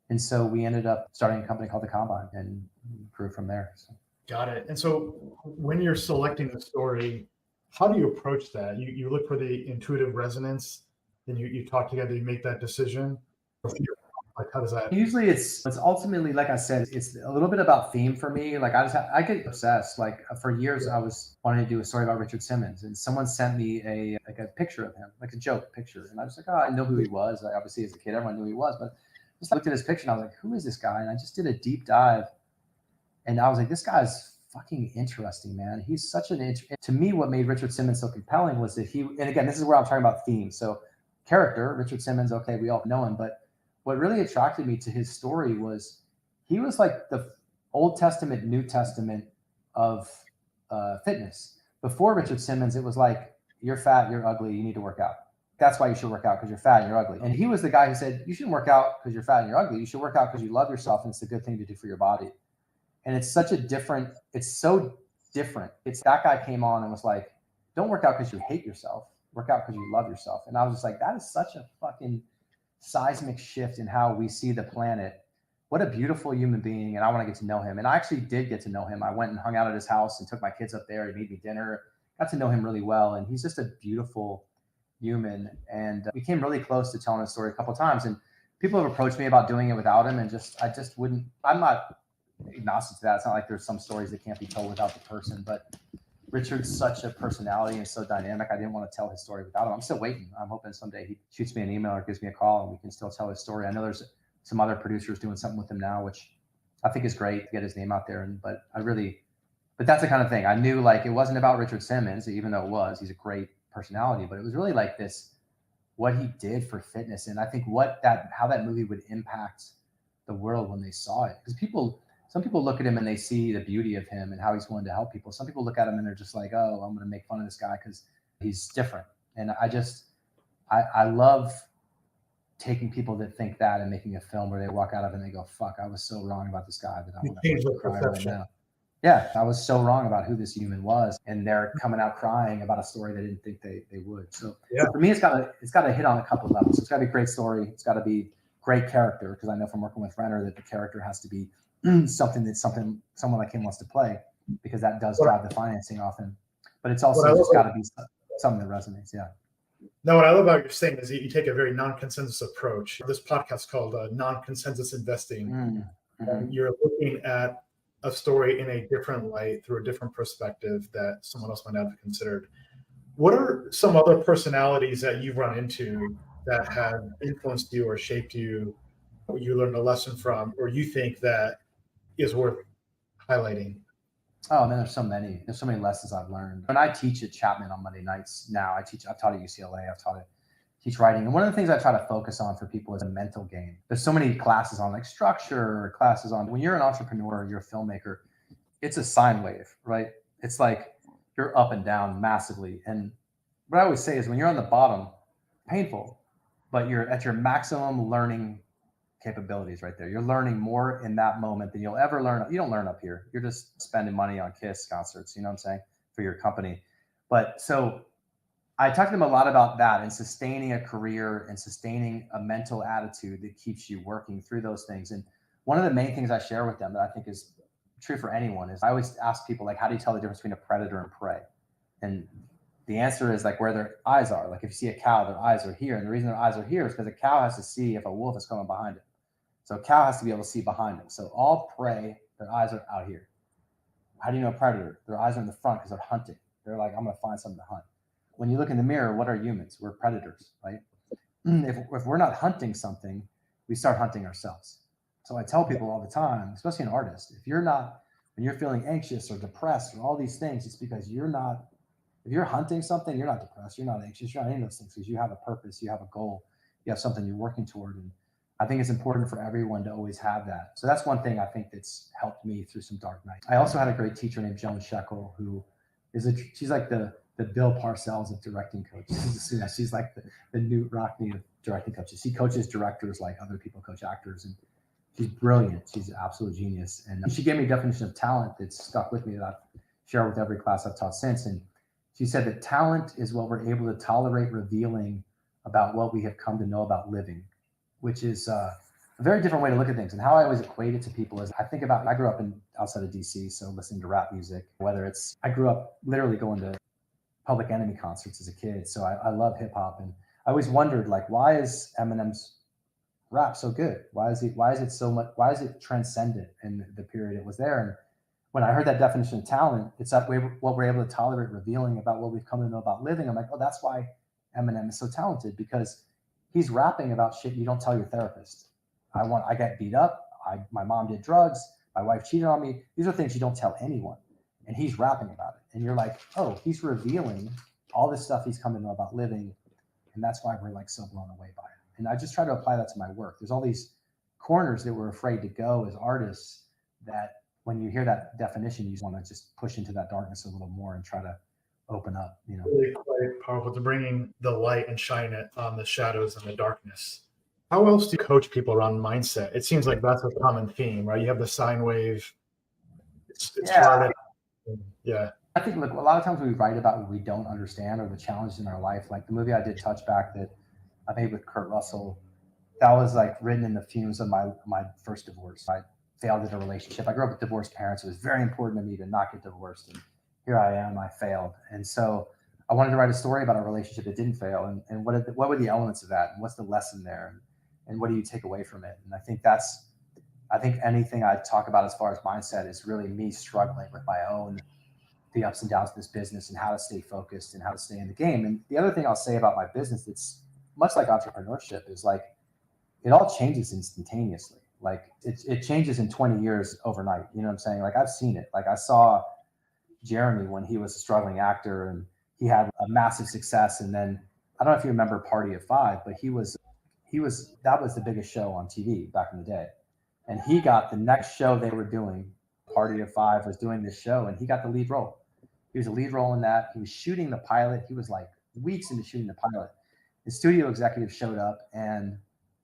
And so we ended up starting a company called The Combine and grew from there. So. Got it. And so when you're selecting the story, how do you approach that? You look for the intuitive resonance, then you talk together, you make that decision. Like, how does that? Usually it's ultimately, like I said, it's a little bit about theme for me. Like I get obsessed. Like for years, I was wanting to do a story about Richard Simmons, and someone sent me a picture of him, like a joke picture. And I was like, oh, I know who he was. Obviously as a kid, everyone knew who he was, but I just looked at his picture and I was like, who is this guy? And I just did a deep dive, and I was like, this guy's fucking interesting, man. He's such to me, what made Richard Simmons so compelling was that and again, this is where I'm talking about themes. So character, Richard Simmons, okay, we all know him, but what really attracted me to his story was he was like the Old Testament, New Testament of fitness. Before Richard Simmons, it was like, you're fat, you're ugly, you need to work out. That's why you should work out, because you're fat and you're ugly. And he was the guy who said, you shouldn't work out because you're fat and you're ugly. You should work out because you love yourself, and it's a good thing to do for your body. And it's so different. It's that guy came on and was like, don't work out because you hate yourself. Work out because you love yourself. And I was just like, that is such a fucking seismic shift in how we see the planet. What a beautiful human being. And I want to get to know him. And I actually did get to know him. I went and hung out at his house and took my kids up there. He made me dinner, got to know him really well. And he's just a beautiful human. And we came really close to telling his story a couple of times. And people have approached me about doing it without him. And I just wouldn't, I'm not agnostic to that. It's not like there's some stories that can't be told without the person, but Richard's such a personality and so dynamic. I didn't want to tell his story without him. I'm still waiting. I'm hoping someday he shoots me an email or gives me a call and we can still tell his story. I know there's some other producers doing something with him now, which I think is great to get his name out there. But that's the kind of thing. I knew, like, it wasn't about Richard Simmons, even though it was. He's a great personality, but it was really like this, what he did for fitness. And I think how that movie would impact the world when they saw it. Because some people look at him and they see the beauty of him and how he's willing to help people. Some people look at him and they're just like, oh, I'm going to make fun of this guy because he's different. And I love taking people that think that and making a film where they walk out of it and they go, fuck, I was so wrong about this guy that I want to cry right now. Yeah, I was so wrong about who this human was, and they're coming out crying about a story they didn't think they would. So for me, it's got to hit on a couple of levels. It's got to be a great story. It's got to be great character, because I know from working with Renner that the character has to be someone like him wants to play, because that does drive the financing often. But it's also just got to be something that resonates. Yeah. No, what I love about what you're saying is you take a very non-consensus approach. This podcast is called Non-Consensus Investing. Mm-hmm. And you're looking at a story in a different light, through a different perspective that someone else might not have considered. What are some other personalities that you've run into that have influenced you or shaped you, or you learned a lesson from, or you think that is worth highlighting? Oh man, there's so many lessons I've learned. When I teach at Chapman on Monday nights now, I've taught at UCLA, teach writing. And one of the things I try to focus on for people is a mental game. There's so many classes on like structure, or classes on, when you're an entrepreneur, you're a filmmaker, it's a sine wave, right? It's like you're up and down massively. And what I always say is when you're on the bottom, painful, but you're at your maximum learning capabilities right there. You're learning more in that moment than you'll ever learn. You don't learn up here. You're just spending money on Kiss concerts, you know what I'm saying, for your company. But so I talk to them a lot about that, and sustaining a career and sustaining a mental attitude that keeps you working through those things. And one of the main things I share with them that I think is true for anyone is I always ask people, like, how do you tell the difference between a predator and prey? And the answer is like where their eyes are. Like if you see a cow, their eyes are here. And the reason their eyes are here is because a cow has to see if a wolf is coming behind it. So a cow has to be able to see behind them. So all prey, their eyes are out here. How do you know a predator? Their eyes are in the front because they're hunting. They're like, I'm going to find something to hunt. When you look in the mirror, what are humans? We're predators, right? If we're not hunting something, we start hunting ourselves. So I tell people all the time, especially an artist, when you're feeling anxious or depressed or all these things, it's because if you're hunting something, you're not depressed, you're not anxious, you're not any of those things, because you have a purpose, you have a goal, you have something you're working toward. And I think it's important for everyone to always have that. So that's one thing I think that's helped me through some dark nights. I also had a great teacher named Joan Shekel, who she's like the Bill Parcells of directing coaches. She's like the Newt Rockney of directing coaches. She coaches directors like other people coach actors, and she's brilliant. She's an absolute genius. And she gave me a definition of talent that's stuck with me that I've shared with every class I've taught since. And she said that talent is what we're able to tolerate revealing about what we have come to know about living, which is a very different way to look at things. And how I always equate it to people is I grew up outside of DC, so listening to rap music, I grew up literally going to Public Enemy concerts as a kid. So I love hip hop. And I always wondered, like, why is Eminem's rap so good? Why is it transcendent in the period it was there? And when I heard that definition of talent, it's what we're able to tolerate revealing about what we've come to know about living. I'm like, oh, that's why Eminem is so talented, because he's rapping about shit you don't tell your therapist. I got beat up. My mom did drugs. My wife cheated on me. These are things you don't tell anyone. And he's rapping about it. And you're like, oh, he's revealing all this stuff he's come to know about living. And that's why we're like so blown away by it. And I just try to apply that to my work. There's all these corners that we're afraid to go as artists that when you hear that definition, you just want to just push into that darkness a little more and try to open up, you know. Really quite powerful to bringing the light and shine it on the shadows and the darkness. How else do you coach people around mindset? It seems like that's a common theme, right? You have the sine wave. It's hard. Yeah. I think, look, a lot of times we write about what we don't understand or the challenges in our life. Like the movie I did, Touchback, that I made with Kurt Russell, that was like written in the fumes of my first divorce. I failed in a relationship. I grew up with divorced parents. It was very important to me to not get divorced. And here I am, I failed. And so I wanted to write a story about a relationship that didn't fail. And what were the elements of that? And what's the lesson there? And what do you take away from it? And I think anything I talk about as far as mindset is really me struggling with the ups and downs of this business and how to stay focused and how to stay in the game. And the other thing I'll say about my business that's much like entrepreneurship is like, it all changes instantaneously. Like it changes in 20 years overnight. You know what I'm saying? Like I've seen it. Like I saw Jeremy when he was a struggling actor and he had a massive success. And then I don't know if you remember Party of Five, but that was the biggest show on TV back in the day. And he got the next show they were doing. Party of Five was doing this show and he got the lead role. He was a lead role in that. He was shooting the pilot. He was like weeks into shooting the pilot. The studio executive showed up and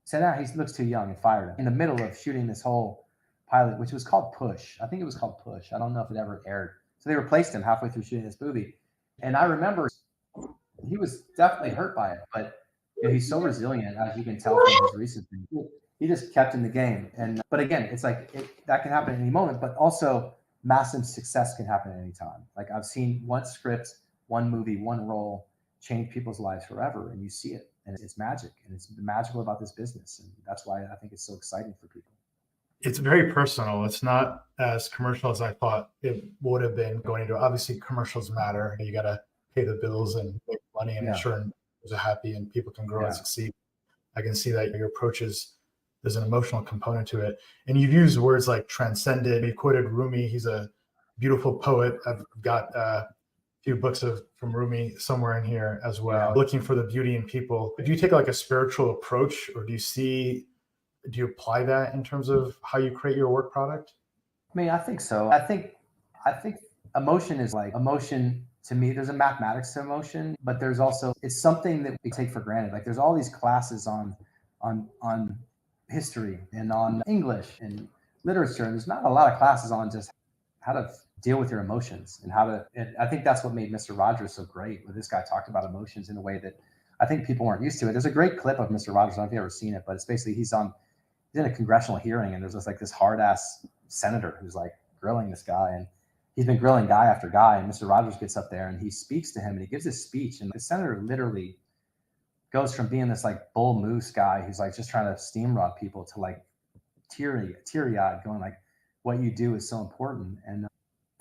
said, he looks too young, and fired him in the middle of shooting this whole pilot, which was called Push. I think it was called Push. I don't know if it ever aired. So they replaced him halfway through shooting this movie. And I remember he was definitely hurt by it, but he's so resilient, as you can tell from his recent things. He just kept in the game. But again, it's like that can happen at any moment, but also massive success can happen at any time. Like I've seen one script, one movie, one role change people's lives forever, and you see it, and it's magic, and it's magical about this business, and that's why I think it's so exciting for people. It's very personal. It's not as commercial as I thought it would have been going into. Obviously, commercials matter. You got to pay the bills and make money and ensure investors are happy and people can grow and succeed. I can see that your approach there's an emotional component to it. And you've used words like transcended. You quoted Rumi. He's a beautiful poet. I've got a few books from Rumi somewhere in here as well. Yeah. Looking for the beauty in people. Do you take like a spiritual approach, or do you apply that in terms of how you create your work product? I mean, I think so. I think emotion is like emotion. To me, there's a mathematics to emotion, but there's also, it's something that we take for granted. Like there's all these classes on history and on English and literature, and there's not a lot of classes on just how to deal with your emotions and and I think that's what made Mr. Rogers so great, where this guy talked about emotions in a way that I think people weren't used to it. There's a great clip of Mr. Rogers. I don't know if you've ever seen it, but it's basically he's in a congressional hearing, and there's this hard ass senator who's like grilling this guy, and he's been grilling guy after guy, and Mr. Rogers gets up there and he speaks to him, and he gives this speech, and the senator literally goes from being this like bull moose guy who's like just trying to steamrod people to like teary-eyed, going like, what you do is so important. And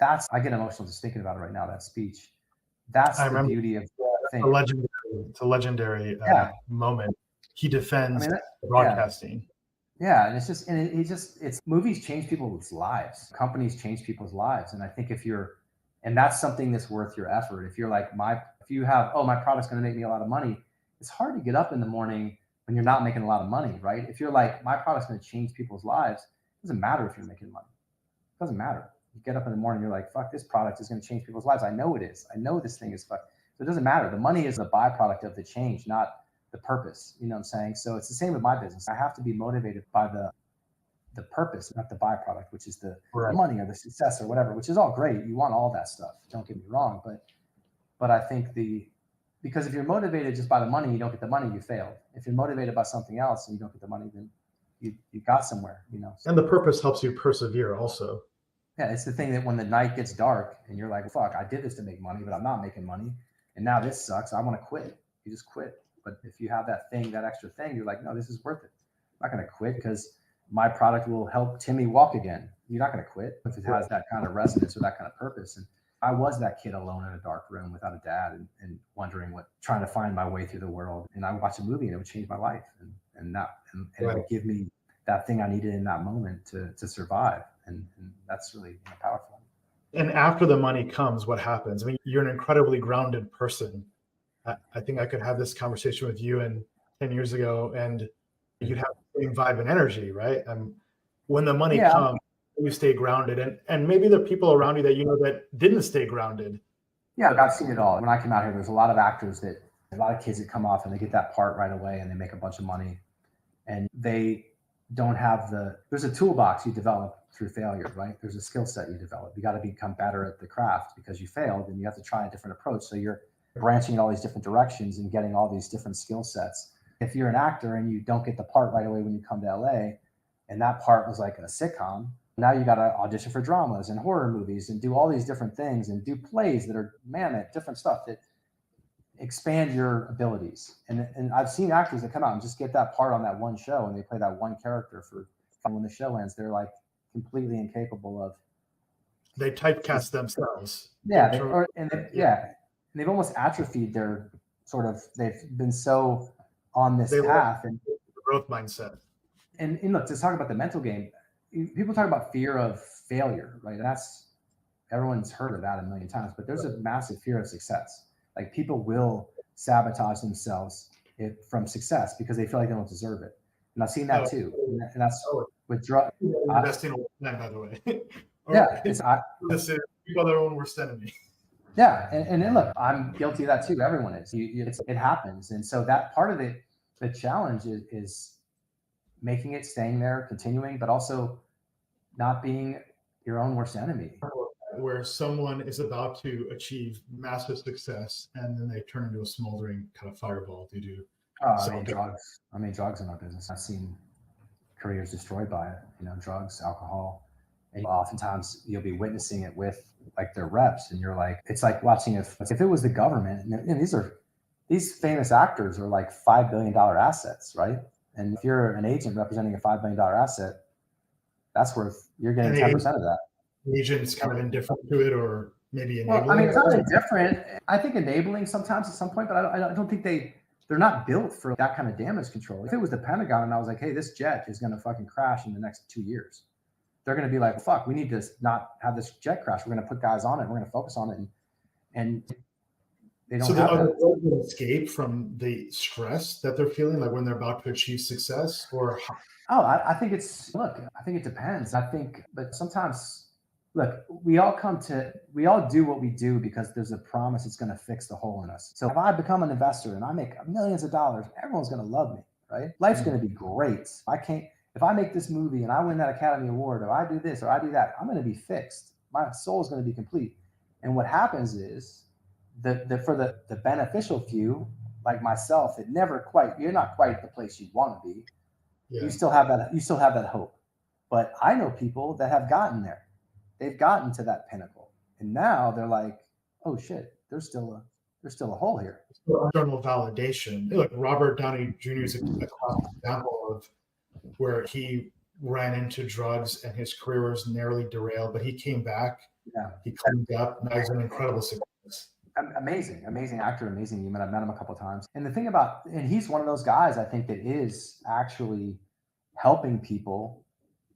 I get emotional just thinking about it right now, that speech. That's the beauty of the thing. It's a legendary moment. He defends broadcasting. Yeah, and it's movies change people's lives. Companies change people's lives. And I think and that's something that's worth your effort. If you're like, if you have, my product's going to make me a lot of money, it's hard to get up in the morning when you're not making a lot of money, right? If you're like, my product's going to change people's lives, it doesn't matter if you're making money. It doesn't matter. You get up in the morning, you're like, fuck, this product is going to change people's lives. I know it is. I know this thing is fuck. So it doesn't matter. The money is a byproduct of the change, not the purpose. You know what I'm saying? So it's the same with my business. I have to be motivated by the purpose, not the byproduct, which is the money or the success or whatever, which is all great. You want all that stuff. Don't get me wrong. But I think because if you're motivated just by the money, you don't get the money, you failed. If you're motivated by something else and you don't get the money, then you got somewhere, And the purpose helps you persevere also. Yeah, it's the thing that when the night gets dark and you're like, fuck, I did this to make money, but I'm not making money. And now this sucks. I want to quit. You just quit. But if you have that extra thing, you're like, no, this is worth it. I'm not going to quit because my product will help Timmy walk again. You're not going to quit if it has that kind of resonance or that kind of purpose. And I was that kid alone in a dark room without a dad and wondering trying to find my way through the world. And I would watch a movie and it would change my life. And it would give me that thing I needed in that moment to survive. And that's really powerful. And after the money comes, what happens? I mean, you're an incredibly grounded person. I think I could have this conversation with you 10 years ago and you'd have the same vibe and energy, right? When the money comes, you stay grounded. And maybe there are people around you that didn't stay grounded. Yeah, I've seen it all. When I came out here, there's a lot of actors a lot of kids that come off and they get that part right away and they make a bunch of money. And they don't have there's a toolbox you develop through failure, right? There's a skill set you develop. You got to become better at the craft because you failed and you have to try a different approach. So you're branching in all these different directions and getting all these different skill sets. If you're an actor and you don't get the part right away when you come to LA, and that part was like a sitcom, now you got to audition for dramas and horror movies and do all these different things and do plays that are different stuff that expand your abilities. And I've seen actors that come out and just get that part on that one show and they play that one character when the show ends, they're like completely incapable of. They typecast themselves. Yeah. And they've almost atrophied they've been so on this path and growth mindset. And look, to talk about the mental game, people talk about fear of failure, right? Everyone's heard of that a million times, but there's a massive fear of success. Like people will sabotage themselves from success because they feel like they don't deserve it. And I've seen that too. And that's with drug. Investing all the time, by the way. Yeah. People are their own worst enemy. Yeah. And look, I'm guilty of that too. Everyone is. It happens. And so that part of the challenge is making it, staying there, continuing, but also not being your own worst enemy. Where someone is about to achieve massive success and then they turn into a smoldering kind of fireball due to Drugs. Drugs in our business. I've seen careers destroyed by it, drugs, alcohol. And oftentimes you'll be witnessing it with like their reps, and you're like, it's like watching if it was the government, and these famous actors are like $5 billion assets, right? And if you're an agent representing a $5 billion asset, that's worth, you're getting 10% of that. The agent's kind of indifferent to it, or maybe enabling. Well, it's not indifferent. I think enabling sometimes at some point, but I don't think they're not built for that kind of damage control. If it was the Pentagon and I was like, hey, this jet is going to fucking crash in the next 2 years, they're going to be like, fuck, we need to not have this jet crash. We're going to put guys on it. We're going to focus on it. And they don't have that. So they escape from the stress that they're feeling, like when they're about to achieve success, or? I think I think it depends. But sometimes, look, we all do what we do because there's a promise it's going to fix the hole in us. So if I become an investor and I make millions of dollars, everyone's going to love me, right? Life's going to be great. If I make this movie and I win that Academy Award, or I do this or I do that, I'm going to be fixed. My soul is going to be complete. And what happens is for the beneficial few, like myself, you're not quite the place you want to be. Yeah. You still have that hope. But I know people that have gotten there. They've gotten to that pinnacle. And now they're like, oh shit, there's still a hole here. External validation. Like Robert Downey Jr. is a classic example of where he ran into drugs and his career was narrowly derailed, but he came back. Yeah. He cleaned up. Now he's an incredible success. Amazing actor, amazing human. I've met him a couple of times. And the thing and he's one of those guys I think that is actually helping people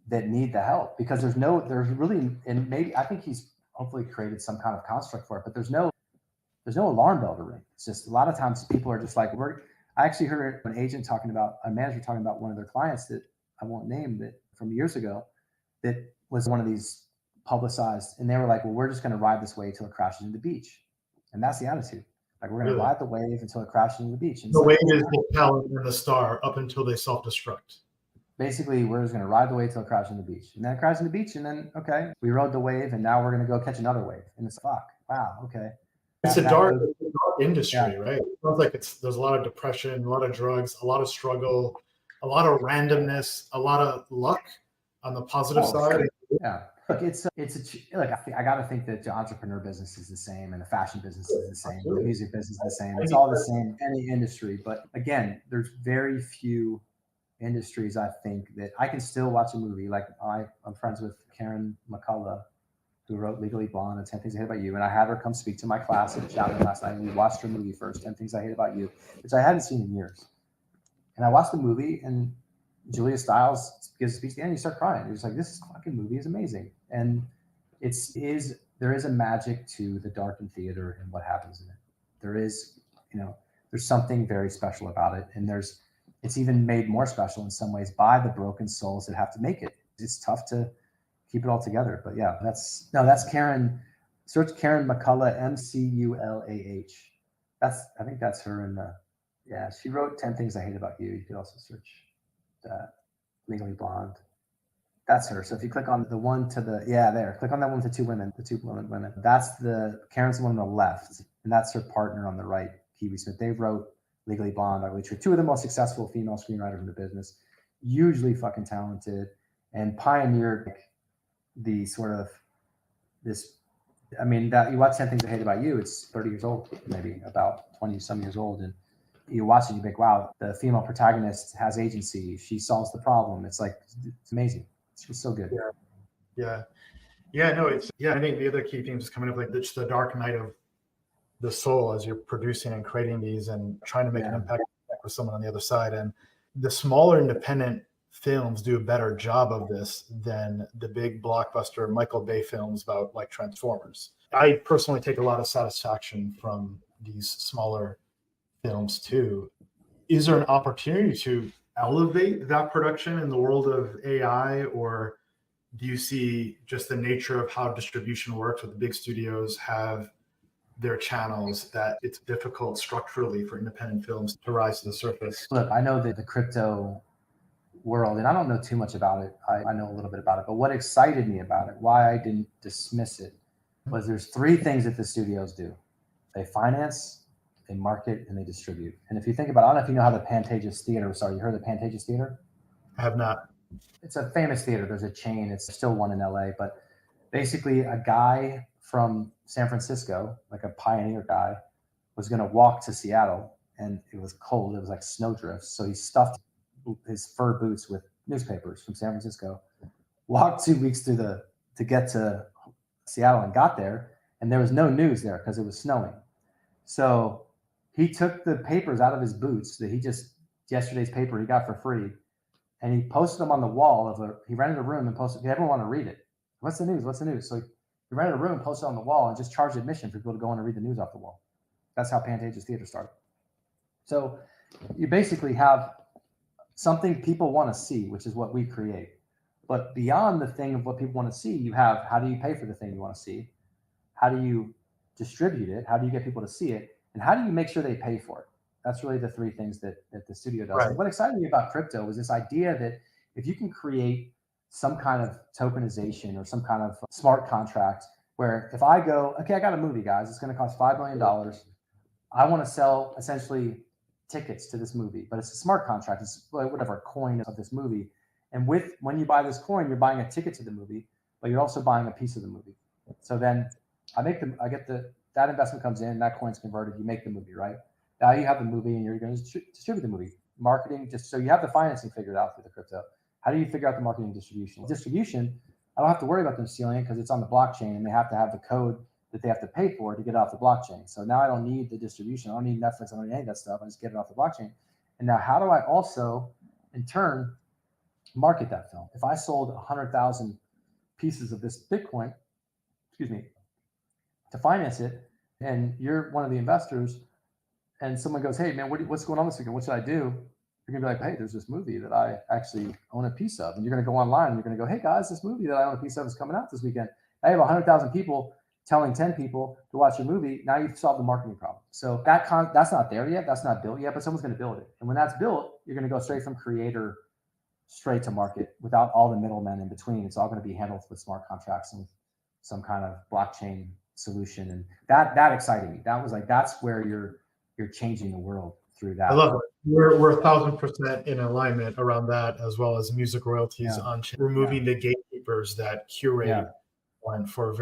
that need the help, because there's really, and maybe I think he's hopefully created some kind of construct for it, but there's no alarm bell to ring. It's just a lot of times people are just like, I actually heard a manager talking about one of their clients that I won't name, that from years ago, that was one of these publicized, and they were like, well, we're just going to ride this wave till it crashes into the beach. And that's the attitude. Like, we're going to ride the wave until it crashes into the beach. And the wave is the talent and the star up until they self-destruct. Basically, we're just going to ride the wave till it crashes into the beach. And then it crashes into the beach, and then, okay, we rode the wave, and now we're going to go catch another wave. And it's fuck. Wow, okay. It's a dark industry, right? It sounds like there's a lot of depression, a lot of drugs, a lot of struggle, a lot of randomness, a lot of luck on the positive side. Yeah. Look, I got to think that the entrepreneur business is the same, and the fashion business is the same, the music business is the same. It's all the same, any industry. But again, there's very few industries, I think, that I can still watch a movie. Like I'm friends with Karen McCullough, who wrote Legally Blonde and 10 Things I Hate About You. And I had her come speak to my class at Chapman last night. And we watched her movie first, 10 Things I Hate About You, which I hadn't seen in years. And I watched the movie, and Julia Stiles gives a speech at the end, and you start crying. You're just like, this fucking movie is amazing. And there is a magic to the darkened theater and what happens in it. There is, there's something very special about it. And it's even made more special in some ways by the broken souls that have to make it. It's tough to keep it all together. But yeah, that's Karen. Search Karen McCullough, MCULAH. I think that's her. She wrote 10 Things I Hate About You. You could also search that. Legally Blonde. That's her. So if you click on the one to click on that one with the two women. That's Karen's the one on the left, and that's her partner on the right, Kiwi Smith. They wrote Legally Blonde, Ugly Truth. Two of the most successful female screenwriters in the business, hugely fucking talented, and pioneered the sort of this. I mean, that you watch 10 Things I Hate About You, it's 30 years old, maybe about 20 some years old, and you watch it, you think, wow, the female protagonist has agency. She solves the problem. It's like, it's amazing. It's just so good. Yeah. I think the other key themes is coming up, like it's the dark night of the soul as you're producing and creating these and trying to make an impact with someone on the other side. And the smaller independent films do a better job of this than the big blockbuster Michael Bay films about like Transformers. I personally take a lot of satisfaction from these smaller films too. Is there an opportunity to elevate that production in the world of AI, or do you see just the nature of how distribution works with the big studios have their channels that it's difficult structurally for independent films to rise to the surface? Look, I know that the crypto world, and I don't know too much about it. I know a little bit about it, but what excited me about it, why I didn't dismiss it, was there's three things that the studios do. They finance, they market, and they distribute. And if you think about it, I don't know if you know how the Pantages Theater, you heard of the Pantages Theater? I have not. It's a famous theater. There's a chain. It's still one in LA, but basically a guy from San Francisco, like a pioneer guy, was going to walk to Seattle, and it was cold. It was like snowdrifts. So he stuffed his fur boots with newspapers from San Francisco, walked 2 weeks to get to Seattle, and got there, and there was no news there because it was snowing. So he took the papers out of his boots that yesterday's paper he got for free, and he posted them on the wall he rented a room and posted, everyone want to read it. What's the news? What's the news? So he rented a room, posted it on the wall, and just charged admission for people to go in and read the news off the wall. That's how Pantages Theater started. So you basically have something people want to see, which is what we create. But beyond the thing of what people want to see, you have, how do you pay for the thing you want to see? How do you distribute it? How do you get people to see it? And how do you make sure they pay for it? That's really the three things that the studio does. Right. And what excited me about crypto was this idea that if you can create some kind of tokenization or some kind of smart contract where if I go, okay, I got a movie, guys, it's going to cost $5 million. I want to sell essentially tickets to this movie, but it's a smart contract. It's whatever coin of this movie. And when you buy this coin, you're buying a ticket to the movie, but you're also buying a piece of the movie. So then that investment comes in, that coin's converted, you make the movie, right? Now you have the movie and you're going to distribute the movie. Marketing, just so you have the financing figured out through the crypto. How do you figure out the marketing and distribution? Distribution, I don't have to worry about them stealing it because it's on the blockchain and they have to have the code that they have to pay for to get it off the blockchain. So now I don't need the distribution. I don't need Netflix. I don't need any of that stuff. I just get it off the blockchain. And now how do I also, in turn, market that film? If I sold 100,000 pieces of this Bitcoin, to finance it, and you're one of the investors, and someone goes, hey, man, what's going on this weekend? What should I do? You're going to be like, hey, there's this movie that I actually own a piece of. And you're going to go online and you're going to go, hey, guys, this movie that I own a piece of is coming out this weekend. I have 100,000 people telling 10 people to watch your movie. Now you've solved the marketing problem. So that's not there yet. That's not built yet, but someone's going to build it. And when that's built, you're going to go straight from creator straight to market without all the middlemen in between. It's all going to be handled with smart contracts and some kind of blockchain solution. And that excited me. That was like, that's where you're changing the world through that. I love it. We're 1,000% in alignment around that, as well as music royalties on removing the gatekeepers that curate one for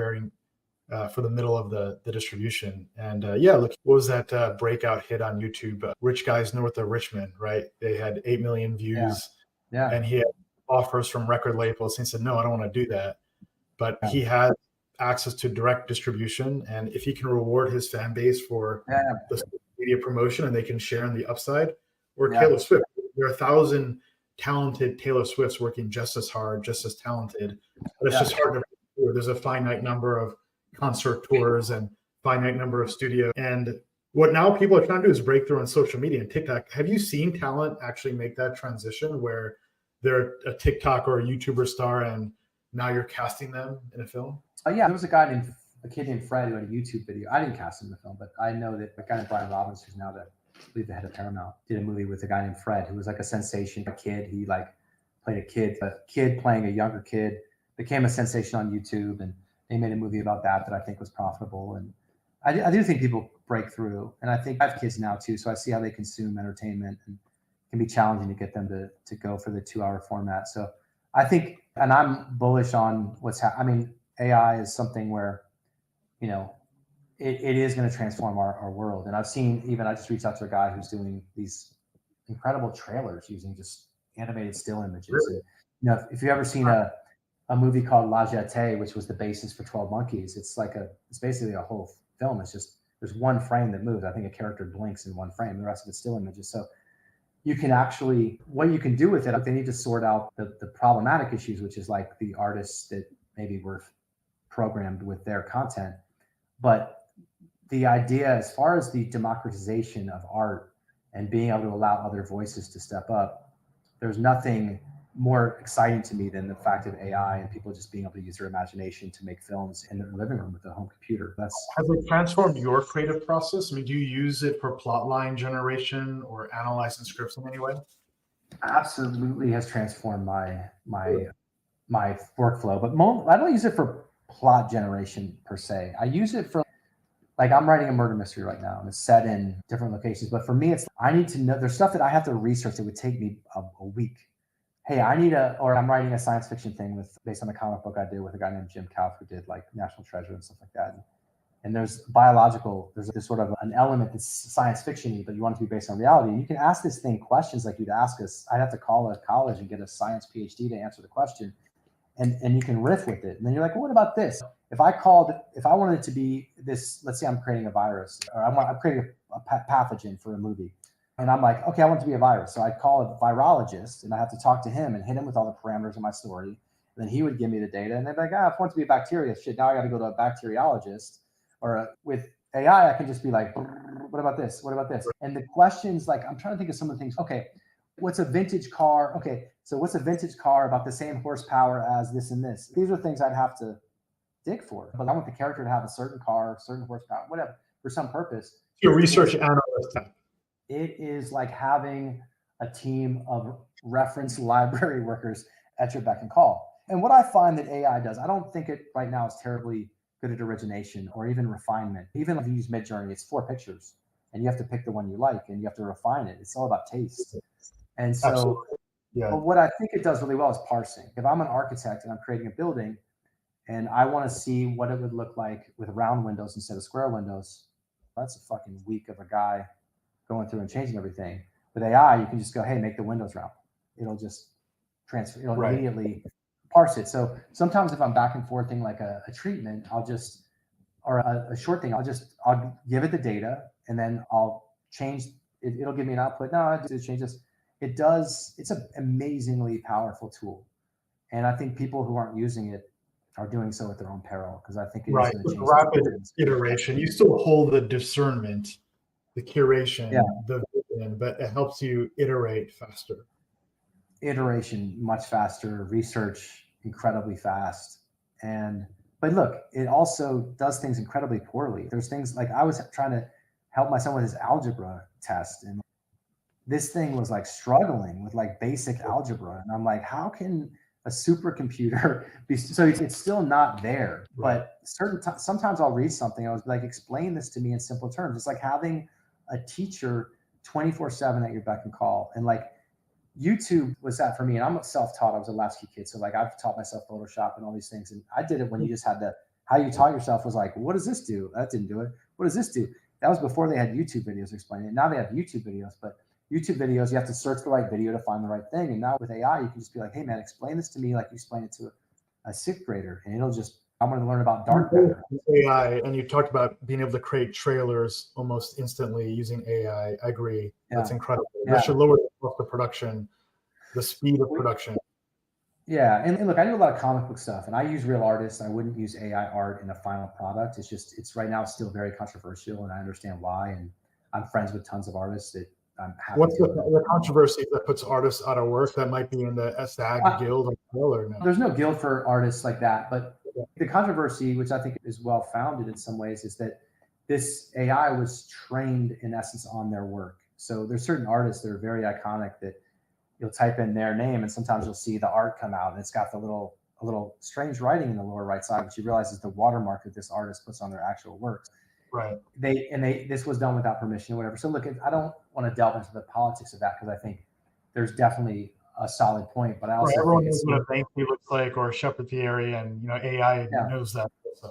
for the middle of the distribution. And look, what was that breakout hit on YouTube? Rich Guys North of Richmond, right? They had 8 million views. Yeah. And he had offers from record labels. And he said, no, I don't want to do that. But he had access to direct distribution. And if he can reward his fan base for the media promotion and they can share in the upside, or Taylor Swift, there are 1,000 talented Taylor Swifts working just as hard, just as talented, but it's just hard to do. There's a finite number of concert tours and finite number of studios. And what now people are trying to do is break through on social media and TikTok. Have you seen talent actually make that transition where they're a TikTok or a YouTuber star and now you're casting them in a film? There was a kid named Fred who had a YouTube video. I didn't cast him in the film, but I know that a guy named Brian Robbins, who's now the head of Paramount, did a movie with a guy named Fred, who was like a sensation, a kid. He played a kid playing a younger kid, became a sensation on YouTube, and they made a movie about that I think was profitable. And I do think people break through, and I think I have kids now too, so I see how they consume entertainment, and it can be challenging to get them to go for the 2-hour format. So I think, and I'm bullish on AI is something where, it is going to transform our world. And I've seen, I just reached out to a guy who's doing these incredible trailers using just animated still images. Really? And, if you've ever seen a movie called La Jetée, which was the basis for 12 Monkeys, it's basically a whole film. It's just, there's one frame that moves. I think a character blinks in one frame. The rest of it's still images. So you can actually, what you can do with it, they need to sort out the problematic issues, which is like the artists that maybe were programmed with their content. But the idea, as far as the democratization of art and being able to allow other voices to step up, there's nothing more exciting to me than the fact of AI and people just being able to use their imagination to make films in their living room with a home computer. Has it transformed your creative process? Do you use it for plot line generation or analyzing scripts in any way? Absolutely has transformed my workflow, but I don't use it for plot generation per se. I use it for, like, I'm writing a murder mystery right now and it's set in different locations. But for me, it's, I need to know, there's stuff that I have to research that would take me a week. Hey, or I'm writing a science fiction thing based on a comic book I did with a guy named Jim Kauff, who did like National Treasure and stuff like that. And there's this sort of an element that's science fiction-y, but you want it to be based on reality. And you can ask this thing questions like you'd ask us. I'd have to call a college and get a science PhD to answer the question. And you can riff with it. And then you're like, well, what about this? If I wanted it to be this, let's say I'm creating a virus, or I'm creating a pathogen for a movie. And I'm like, okay, I want it to be a virus. So I'd call a virologist and I have to talk to him and hit him with all the parameters of my story. And then he would give me the data. And they'd be like, if I want it to be a bacteria, shit, now I got to go to a bacteriologist. Or with AI, I can just be like, what about this? What about this? And the questions, like, I'm trying to think of some of the things. Okay, what's a vintage car? Okay, so what's a vintage car about the same horsepower as this and this? These are things I'd have to dig for. But I want the character to have a certain car, certain horsepower, whatever, for some purpose. Your research analyst. It is like having a team of reference library workers at your beck and call. And what I find that AI does, I don't think it right now is terribly good at origination or even refinement. Even if you use Midjourney, it's 4 pictures and you have to pick the one you like and you have to refine it. It's all about taste. And so Absolutely. Yeah. But what I think it does really well is parsing. If I'm an architect and I'm creating a building and I want to see what it would look like with round windows instead of square windows, that's a fucking week of a guy going through and changing everything. With AI, you can just go, hey, make the windows round. It'll just transfer, it'll immediately parse it. So sometimes if I'm back and forthing like a treatment, or a short thing, I'll give it the data and then I'll change it. It'll give me an output. No, I just change this. It's an amazingly powerful tool. And I think people who aren't using it are doing so at their own peril, because I think it is going to change rapid iteration. You still hold the discernment, the curation, the vision, but it helps you iterate faster. Iteration much faster, research incredibly fast. But look, it also does things incredibly poorly. There's things like, I was trying to help my son with his algebra test, and this thing was like struggling with like basic algebra. And I'm like, how can a supercomputer be? So it's still not there, but sometimes I'll read something. I was like, explain this to me in simple terms. It's like having a teacher 24/7 at your beck and call. And like, YouTube was that for me. And I'm self-taught. I was a latchkey kid. So like, I've taught myself Photoshop and all these things. And I did it when you just had how you taught yourself was like, what does this do? That didn't do it. What does this do? That was before they had YouTube videos explaining it. Now they have YouTube videos, but YouTube videos, you have to search the right video to find the right thing. And now with AI, you can just be like, hey man, explain this to me like you explain it to a 6th grader. And it'll just, I'm going to learn about dark matter. AI, and you talked about being able to create trailers almost instantly using AI. I agree. Yeah. That's incredible. That should lower the cost of production, the speed of production. Yeah. And look, I do a lot of comic book stuff and I use real artists. I wouldn't use AI art in a final product. It's right now still very controversial, and I understand why. And I'm friends with tons of artists that I'm happy. What's the controversy that puts artists out of work? That might be in the SAG guild or no? There's no guild for artists like that, but the controversy, which I think is well founded in some ways, is that this AI was trained in essence on their work. So there's certain artists that are very iconic that you'll type in their name and sometimes you'll see the art come out and it's got a little strange writing in the lower right side, which you realize is the watermark that this artist puts on their actual works. Right. This was done without permission or whatever. So look, I don't want to delve into the politics of that, because I think there's definitely a solid point, but I also everyone knows what a Banksy looks like or Shepard Thierry, and AI knows that. So,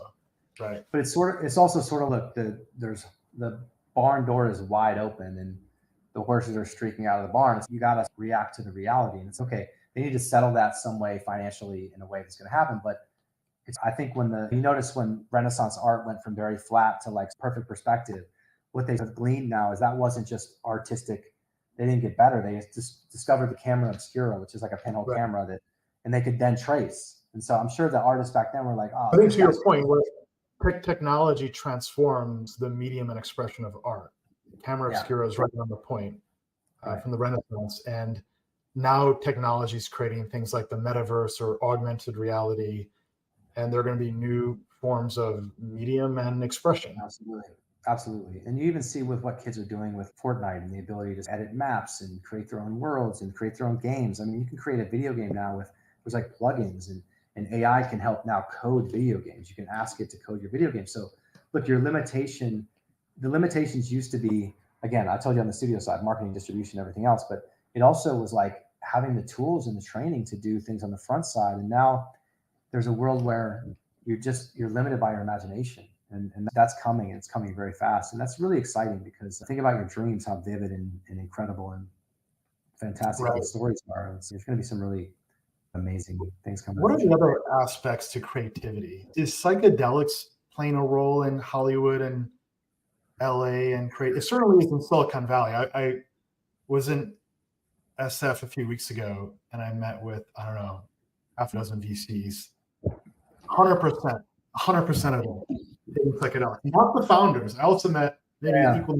right. But it's also sort of, look, the barn door is wide open and the horses are streaking out of the barn. So you got to react to the reality, and it's okay. They need to settle that some way financially in a way that's going to happen, but I think you notice when Renaissance art went from very flat to like perfect perspective, what they have gleaned now is that wasn't just artistic. They didn't get better. They just discovered the camera obscura, which is like a pinhole camera and they could then trace. And so I'm sure the artists back then were like, oh. I think to your point, where technology transforms the medium and expression of art. Camera obscura is right on the point from the Renaissance. And now technology is creating things like the metaverse or augmented reality. And there are going to be new forms of medium and expression. Absolutely. Absolutely. And you even see with what kids are doing with Fortnite and the ability to edit maps and create their own worlds and create their own games. I mean, you can create a video game now with, there's like plugins, and AI can help now code video games. You can ask it to code your video game. So look, the limitations used to be, again, I told you on the studio side, marketing, distribution, everything else, but it also was like having the tools and the training to do things on the front side. And now there's a world where you're limited by your imagination. And that's coming, and it's coming very fast. And that's really exciting, because think about your dreams, how vivid and incredible and fantastic the stories are. There's going to be some really amazing things coming. What are the other aspects to creativity? Is psychedelics playing a role in Hollywood and LA and create? It certainly is in Silicon Valley. I was in SF a few weeks ago, and I met with, I don't know, half a dozen VCs. 100% of them. Psychedelics, not the founders. I also met maybe equal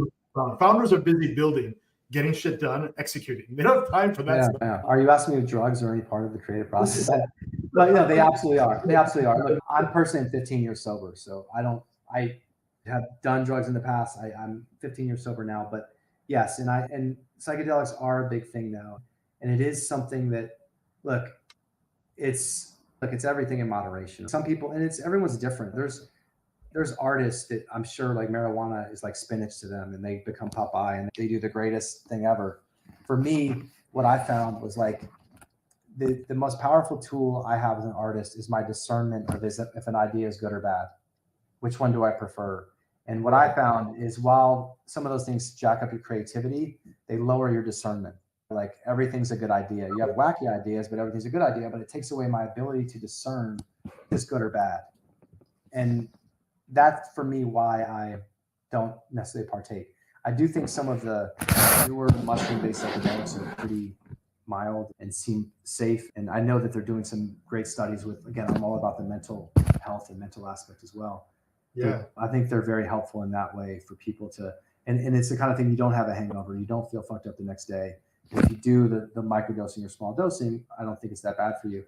founders are busy building, getting shit done, executing. They don't have time for that stuff. Yeah. Are you asking me if drugs are any part of the creative process? But they absolutely are. They absolutely are. Look, I'm personally 15 years sober, so I have done drugs in the past. I'm 15 years sober now, but yes, and psychedelics are a big thing now, and it is something that, look, it's everything in moderation. Some people, and everyone's different. There's artists that I'm sure like marijuana is like spinach to them, and they become Popeye and they do the greatest thing ever. For me, what I found was like the most powerful tool I have as an artist is my discernment of if an idea is good or bad. Which one do I prefer? And what I found is, while some of those things jack up your creativity, they lower your discernment. Like, everything's a good idea. You have wacky ideas, but everything's a good idea, but it takes away my ability to discern is good or bad. And that's, for me, why I don't necessarily partake. I do think some of the newer mushroom-based psychedelics are pretty mild and seem safe. And I know that they're doing some great studies with, again, I'm all about the mental health and mental aspect as well. Yeah. I think they're very helpful in that way for people to, and it's the kind of thing, you don't have a hangover. You don't feel fucked up the next day. If you do the microdosing or small dosing, I don't think it's that bad for you.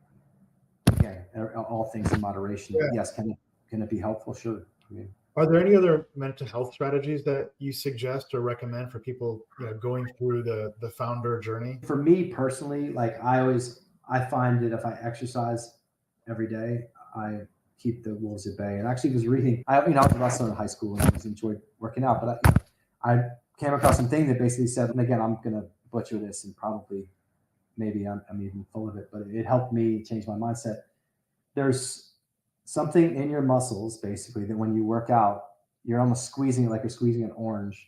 Again, all things in moderation. Yeah. Yes, can it be helpful? Sure. I mean, are there any other mental health strategies that you suggest or recommend for people, going through the founder journey? For me personally, like I find that if I exercise every day, I keep the wolves at bay. And actually was reading, I was a wrestler in high school and I always enjoyed working out, but I came across something that basically said, and again, I'm going to butcher this and probably maybe I'm even full of it, but it helped me change my mindset. There's something in your muscles, basically, that when you work out, you're almost squeezing it like you're squeezing an orange,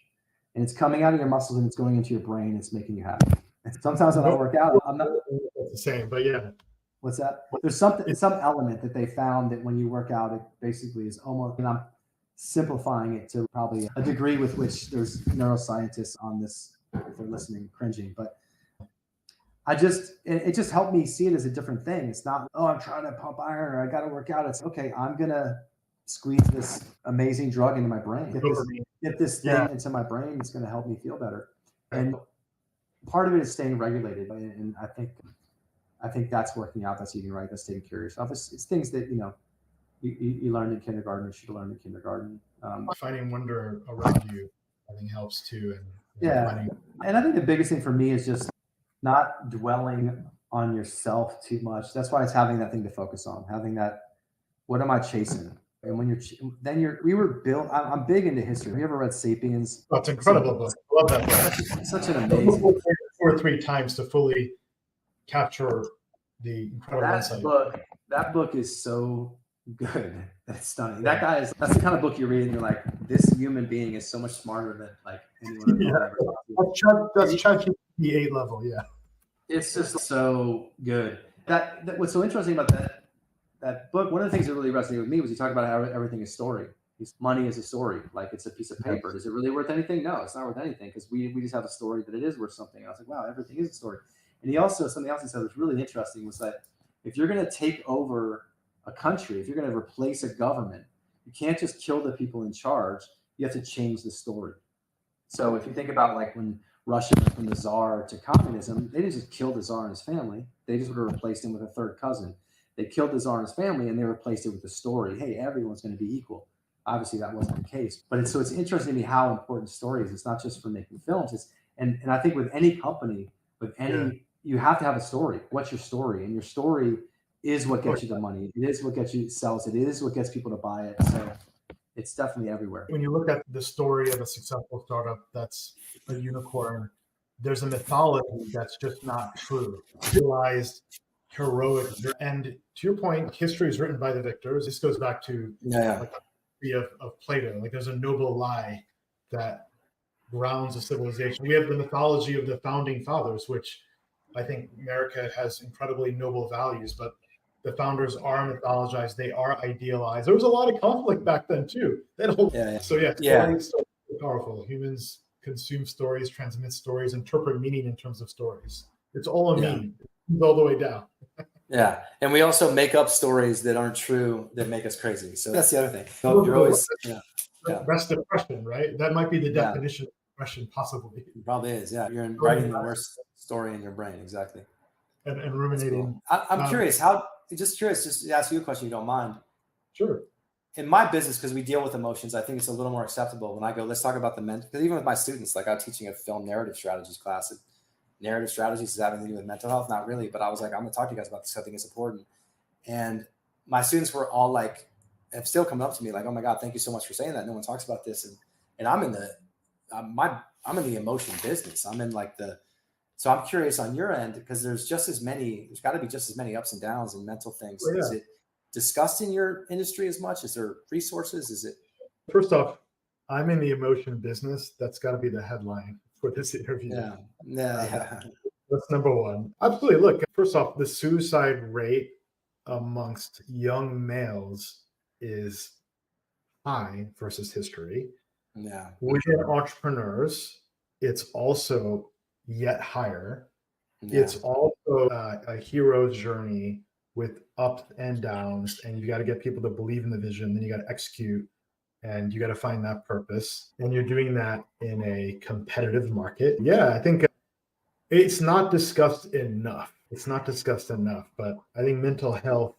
and it's coming out of your muscles and it's going into your brain. It's making you happy. And sometimes when I work out, I'm not the same, but yeah. What's that? There's some element that they found that when you work out, it basically is almost, and I'm simplifying it to probably a degree with which there's neuroscientists on this, if they're listening, cringing, but it just helped me see it as a different thing. It's not, I'm trying to pump iron or I got to work out. It's okay, I'm going to squeeze this amazing drug into my brain. Get this thing into my brain. It's going to help me feel better. And part of it is staying regulated. And I think that's working out. That's eating right. That's taking care of yourself. It's things that, you learned in kindergarten or should have learned in kindergarten. Finding wonder around you, I think, helps too. And I think the biggest thing for me is just not dwelling on yourself too much. That's why it's having that thing to focus on, having that, what am I chasing? And when we were built, I'm big into history. Have you ever read Sapiens? Oh, it's an incredible book. I love that book. Such an amazing book. 2 or 3 times to fully capture the incredible insight. That book is so good. That's stunning. That's the kind of book you read and you're like, this human being is so much smarter than like anyone I've ever talked to. That's ChatGPT 8 level, yeah. It's just so good. That what's so interesting about that book, one of the things that really resonated with me was he talked about how everything is story. Money is a story, like it's a piece of paper. Is it really worth anything? No, it's not worth anything, because we just have a story that it is worth something. I was like, wow, everything is a story. And something else he said was really interesting was that if you're going to take over a country, if you're going to replace a government, you can't just kill the people in charge. You have to change the story. So if you think about like when Russia went from the Tsar to communism, they didn't just kill the Tsar and his family. They just would have replaced him with a third cousin. They killed the Tsar and his family and they replaced it with the story. Hey, everyone's going to be equal. Obviously that wasn't the case, but it's interesting to me how important stories. It's not just for making films. And I think with any company, you have to have a story. What's your story? And your story is what gets you the money. It is what gets you sells it. It is what gets people to buy it. So it's definitely everywhere. When you look at the story of a successful startup that's a unicorn, there's a mythology that's just not true. Realized, heroic, and to your point, history is written by the victors. This goes back to like the of Plato. Like there's a noble lie that grounds a civilization. We have the mythology of the founding fathers, which I think America has incredibly noble values, but the founders are mythologized. They are idealized. There was a lot of conflict back then too. Stories are powerful. Humans consume stories, transmit stories, interpret meaning in terms of stories. It's all a meaning. It's all the way down. Yeah. And we also make up stories that aren't true that make us crazy. So that's the other thing. So you're always, That's depression, right? That might be the definition of depression, possibly. It probably is. Yeah. You're writing the worst story in your brain. Exactly. And ruminating. Cool. I'm curious, just to ask you a question, if you don't mind. Sure. In my business, because we deal with emotions, I think it's a little more acceptable when I go, let's talk about the mental, because even with my students, like I'm teaching a film narrative strategies class. Narrative strategies is having to do with mental health, not really, but I was like, I'm going to talk to you guys about this. I think it's important. And my students were all like, have still come up to me like, oh my God, thank you so much for saying that. No one talks about this. And I'm in the emotion business. I'm in so I'm curious on your end, because there's got to be just as many ups and downs and mental things. Oh, yeah. Is it discussed in your industry as much? Is there resources? Is it? First off, I'm in the emotion business. That's got to be the headline for this interview. Yeah. That's number one. Absolutely. Look, first off, the suicide rate amongst young males is high versus history. Yeah. Within entrepreneurs, it's also yet higher. Yeah. It's also a hero's journey with ups and downs, and you got to get people to believe in the vision, then you got to execute, and you got to find that purpose, and you're doing that in a competitive market. Yeah, I think it's not discussed enough. But I think mental health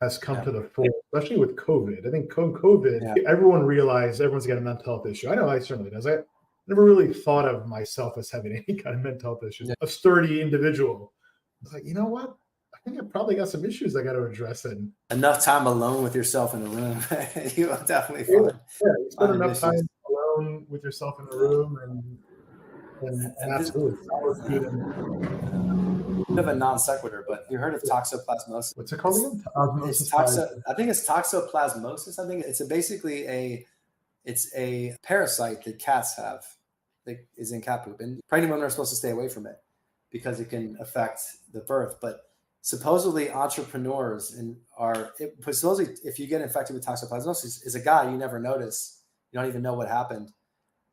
has come to the fore, especially with COVID. I think COVID, everyone realized everyone's got a mental health issue. I know I certainly does. I never really thought of myself as having any kind of mental health issues. A sturdy individual. I was like, you know what? I think I probably got some issues I got to address. And enough time alone with yourself in the room, you will definitely find. Yeah, you spend enough time alone with yourself in the room, and absolutely. Bit of a non sequitur, but you heard of toxoplasmosis? What's it called again? I think it's toxoplasmosis. I think it's it's a parasite that cats have that is in cat poop, and pregnant women are supposed to stay away from it because it can affect the birth. But supposedly entrepreneurs supposedly if you get infected with toxoplasmosis, is a guy you never notice. You don't even know what happened,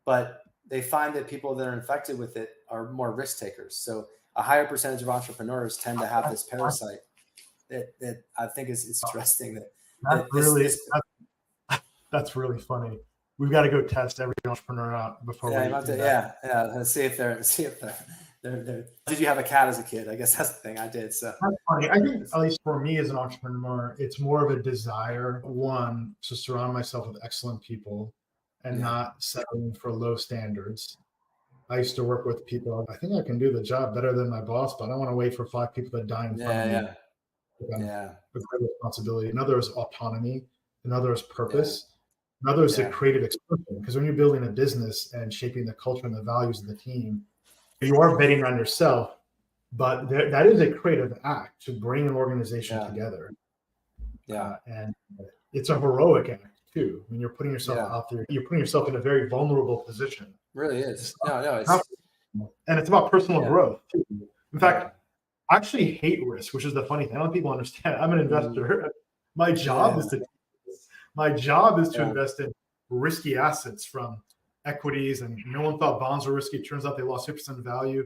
but they find that people that are infected with it are more risk takers. So a higher percentage of entrepreneurs tend to have this parasite that I think is interesting. That's really funny. We've got to go test every entrepreneur out before Let's see if they're did you have a cat as a kid? I guess that's the thing I did. So that's funny. I think at least for me as an entrepreneur, it's more of a desire, one, to surround myself with excellent people and not settling for low standards. I used to work with people. I think I can do the job better than my boss, but I don't want to wait for 5 people to die in front of me. A great responsibility. Another is autonomy. Another is purpose. Another is a creative expression. Because when you're building a business and shaping the culture and the values of the team, you are betting on yourself, but that is a creative act to bring an organization together. And it's a heroic act too. When you're putting yourself out there, you're putting yourself in a very vulnerable position. It really is. And it's about personal growth too. In fact, I actually hate risk, which is the funny thing. I don't think people understand. I'm an investor. My job is to invest in risky assets from equities, and no one thought bonds were risky. It turns out they lost 6% value.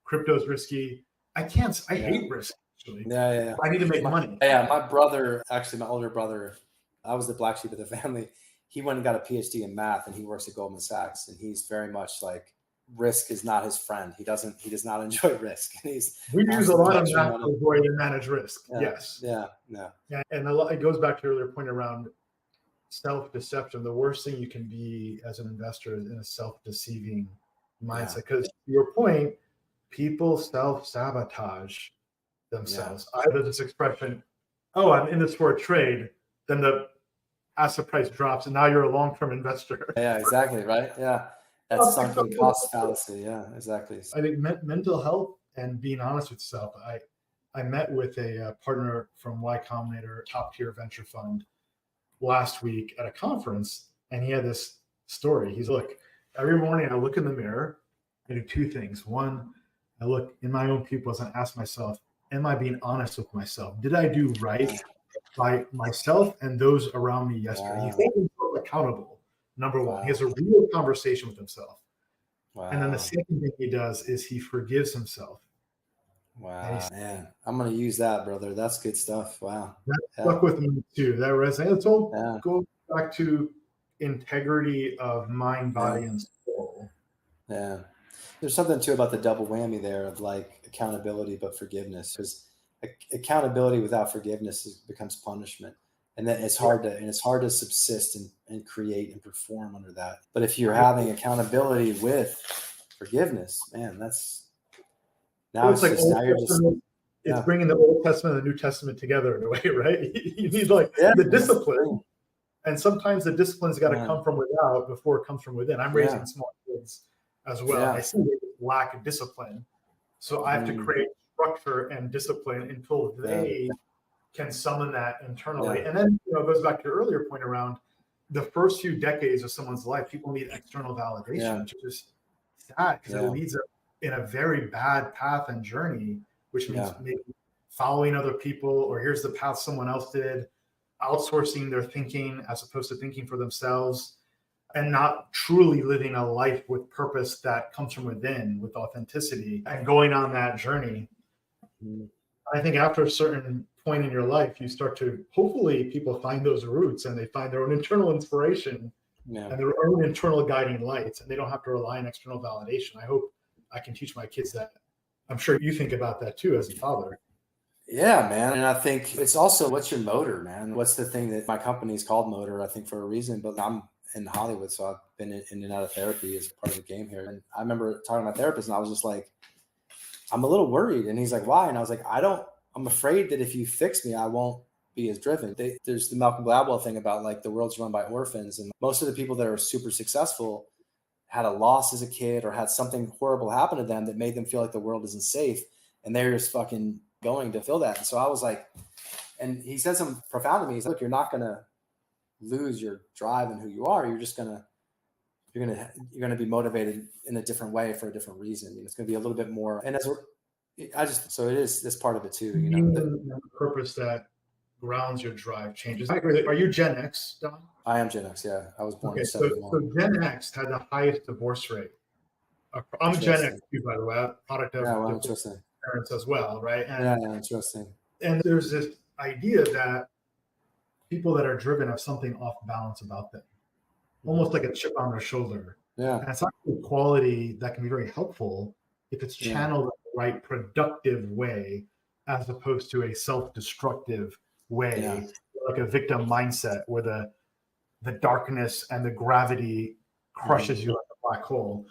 Crypto's risky. I hate risk, actually. I need to make money. My brother, actually my older brother, I was the black sheep of the family. He went and got a PhD in math, and he works at Goldman Sachs, and he's very much like risk is not his friend. He does not enjoy risk. We use a lot of math to avoid and manage risk. Yes. Yeah. And it goes back to your earlier point around self-deception. The worst thing you can be as an investor is in a self-deceiving mindset. Because to your point, people self-sabotage themselves. Either this expression, oh, I'm in this for a trade, then as the price drops, and now you're a long-term investor. Yeah, exactly, right? Yeah. That's sunken cost fallacy. Yeah, exactly. I think mental health and being honest with yourself. I met with a partner from Y Combinator, top tier venture fund, last week at a conference, and he had this story. He's like, every morning I look in the mirror, I do two things. One, I look in my own pupils and ask myself, am I being honest with myself? Did I do right by myself and those around me yesterday? He's holding himself accountable, number one. He has a real conversation with himself. And then the second thing he does is he forgives himself. Wow, man, I'm gonna use that, brother. That's good stuff. Wow, that stuck with me too. That resonates. It's all go back to integrity of mind, body, and soul. Yeah, there's something too about the double whammy there of like accountability but forgiveness. Because accountability without forgiveness becomes punishment, and then it's hard to subsist and create and perform under that. But if you're having accountability with forgiveness, man, that's now it's bringing the Old Testament and the New Testament together in a way, right? You need like the discipline, and sometimes the discipline's got to come from without before it comes from within. I'm raising small kids as well. I see they lack of discipline, so I have to create structure and discipline until they can summon that internally. And then it goes back to your earlier point around the first few decades of someone's life. People need external validation, which is sad because it leads in a very bad path and journey, which means maybe following other people, or here's the path someone else did, outsourcing their thinking as opposed to thinking for themselves, and not truly living a life with purpose that comes from within, with authenticity, and going on that journey. I think after a certain point in your life, you start to, hopefully people find those roots and they find their own internal inspiration and their own internal guiding lights, and they don't have to rely on external validation. I hope I can teach my kids that. I'm sure you think about that too as a father. Yeah, man. And I think it's also, what's your motor, man? What's the thing that my company is called Motor, I think for a reason, but I'm in Hollywood, so I've been in and out of therapy as part of the game here. And I remember talking to my therapist and I was just like, I'm a little worried. And he's like, why? And I was like, I'm afraid that if you fix me, I won't be as driven. There's the Malcolm Gladwell thing about like the world's run by orphans. And most of the people that are super successful had a loss as a kid or had something horrible happen to them that made them feel like the world isn't safe. And they're just fucking going to fill that. And so I was like, and he said something profound to me. He's like, look, you're not going to lose your drive and who you are. You're just going to, you're going to be motivated in a different way for a different reason. It's going to be a little bit more. And so it is this part of it too. The purpose that grounds your drive changes. I agree. Are you Gen X, Don? I am Gen X. Yeah. I was born in so 71. Gen X had the highest divorce rate. I'm Gen X too, by the way, product of parents as well. Right. And, interesting. And there's this idea that people that are driven have something off balance about them, almost like a chip on their shoulder. Yeah. And it's actually a quality that can be very helpful if it's channeled in the right productive way, as opposed to a self-destructive way, like a victim mindset where the darkness and the gravity crushes you like a black hole.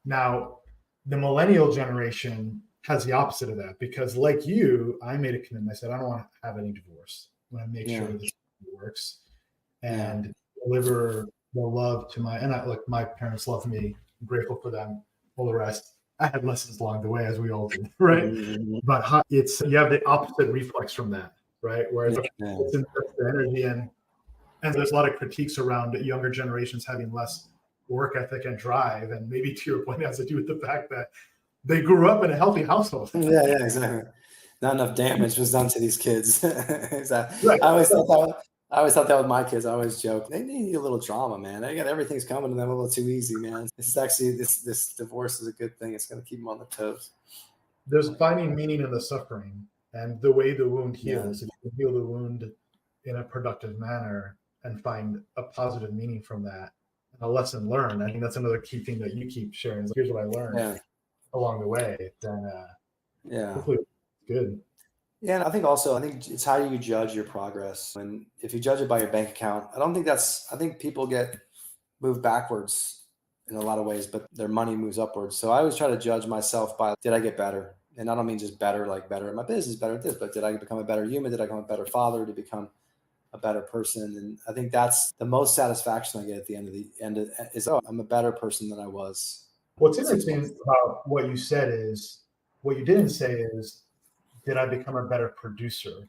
Now, the millennial generation has the opposite of that, because like you, I made a commitment. I said, I don't want to have any divorce. I want to make sure this works and deliver the love to my parents love me. I'm grateful for them. All the rest, I had lessons along the way, as we all do, right? Mm-hmm. But you have the opposite reflex from that, right? Where it's the energy and there's a lot of critiques around younger generations having less work ethic and drive, and maybe to your point, it has to do with the fact that they grew up in a healthy household. Yeah, exactly. Not enough damage was done to these kids. Exactly. Right. I always thought that with my kids. I always joke, they need a little drama, man. Everything's coming to them a little too easy, man. This is actually this divorce is a good thing. It's going to keep them on the toes. There's finding meaning in the suffering and the way the wound heals. If you heal the wound in a productive manner and find a positive meaning from that, and a lesson learned. I think that's another key thing that you keep sharing. Here's what I learned along the way. Then hopefully it's good. Yeah, and I think it's how you judge your progress. And if you judge it by your bank account, I think people get moved backwards in a lot of ways, but their money moves upwards. So I always try to judge myself by, did I get better? And I don't mean just better, like better at my business, better at this, but did I become a better human? Did I become a better father? To become a better person? And I think that's the most satisfaction I get at the end is, oh, I'm a better person than I was What's 6 months interesting ago. about what you said is, what you didn't say is, did I become a better producer?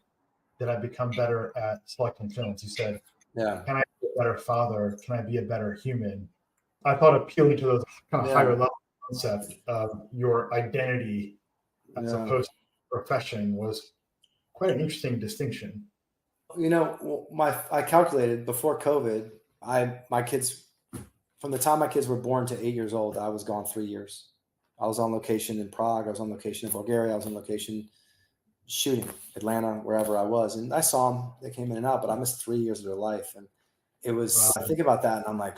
Did I become better at selecting films? You said, Yeah. can I be a better father? Can I be a better human? I thought appealing to those kind of higher Yeah. level concept of your identity as Yeah. opposed to profession was quite an interesting distinction. I calculated before COVID, my kids, from the time my kids were born to 8 years old, I was gone 3 years. I was on location in Prague. I was on location in Bulgaria. I was on location shooting Atlanta, wherever I was. And I saw them, they came in and out, but I missed 3 years of their life. And I think about that and I'm like,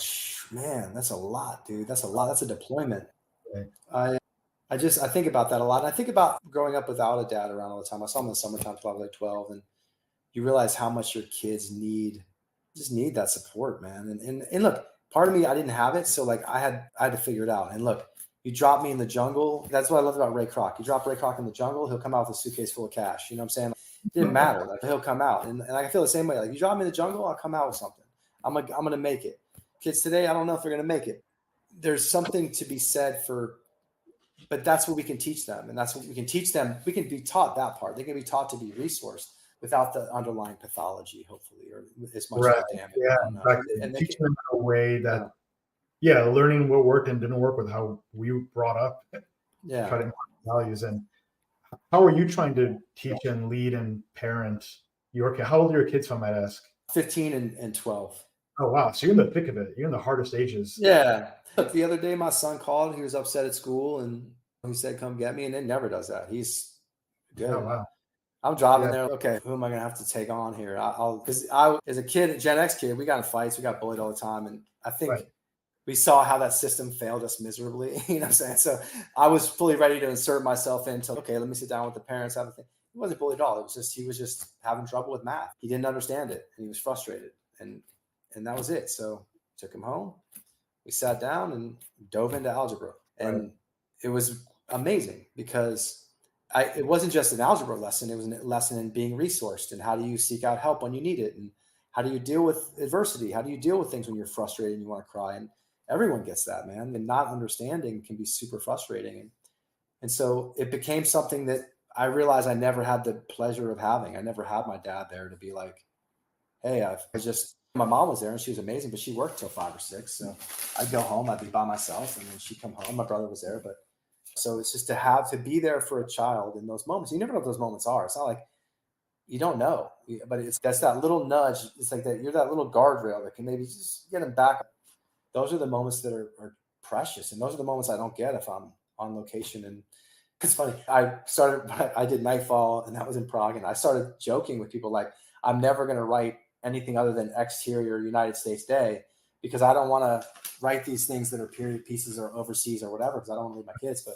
man, that's a lot, dude. That's a lot. That's a deployment. Right. I think about that a lot. And I think about growing up without a dad around all the time. I saw him in the summertime till I was like 12, and you realize how much your kids just need that support, man. And look, part of me, I didn't have it. So like I had to figure it out. And look, you drop me in the jungle. That's what I loved about Ray Kroc. You drop Ray Kroc in the jungle, he'll come out with a suitcase full of cash. You know what I'm saying? It didn't matter. Like he'll come out. And I feel the same way. Like you drop me in the jungle, I'll come out with something. I'm gonna make it. Kids today, I don't know if they're gonna make it. There's something to be said but that's what we can teach them. And that's what we can teach them. We can be taught that part. They can be taught to be resourced without the underlying pathology, hopefully, or as much Right. of the damage. Yeah, exactly. And they Teaching can, them in a way that, learning what worked and didn't work with how we were brought up, try yeah. to impart values. And how are you trying to teach and lead and parent your kid? How old are your kids, if I might ask? 15 and 12. Oh, wow. So you're in the thick of it. You're in the hardest ages. Yeah. Look, the other day, my son called. He was upset at school, and he said, "Come get me." And it never does that. He's good. Oh, wow. I'm driving there. Okay, who am I going to have to take on here? Because as a kid, Gen X kid, we got in fights. We got bullied all the time. And I think we saw how that system failed us miserably. You know what I'm saying? So I was fully ready to insert myself into, okay, let me sit down with the parents, have a thing. He wasn't bullied at all. He was just having trouble with math. He didn't understand it, and he was frustrated. And that was it. So took him home. We sat down and dove into algebra. And it was amazing because it wasn't just an algebra lesson. It was a lesson in being resourced and how do you seek out help when you need it, and how do you deal with adversity? How do you deal with things when you're frustrated and you want to cry? And everyone gets that, man. And not understanding can be super frustrating. And so it became something that I realized I never had the pleasure of having. I never had my dad there to be like, hey, my mom was there and she was amazing, but she worked till 5 or 6. So I'd go home, I'd be by myself, and then she'd come home. My brother was there, but so it's just to be there for a child in those moments. You never know what those moments are. It's not like you don't know, but that's that little nudge. It's like that you're that little guardrail that can maybe just get them back. Those are the moments that are precious, and those are the moments I don't get if I'm on location. And it's funny. I did Nightfall, and that was in Prague, and I started joking with people like, I'm never going to write anything other than exterior United States Day, because I don't want to write these things that are period pieces or overseas or whatever, because I don't want to leave my kids. But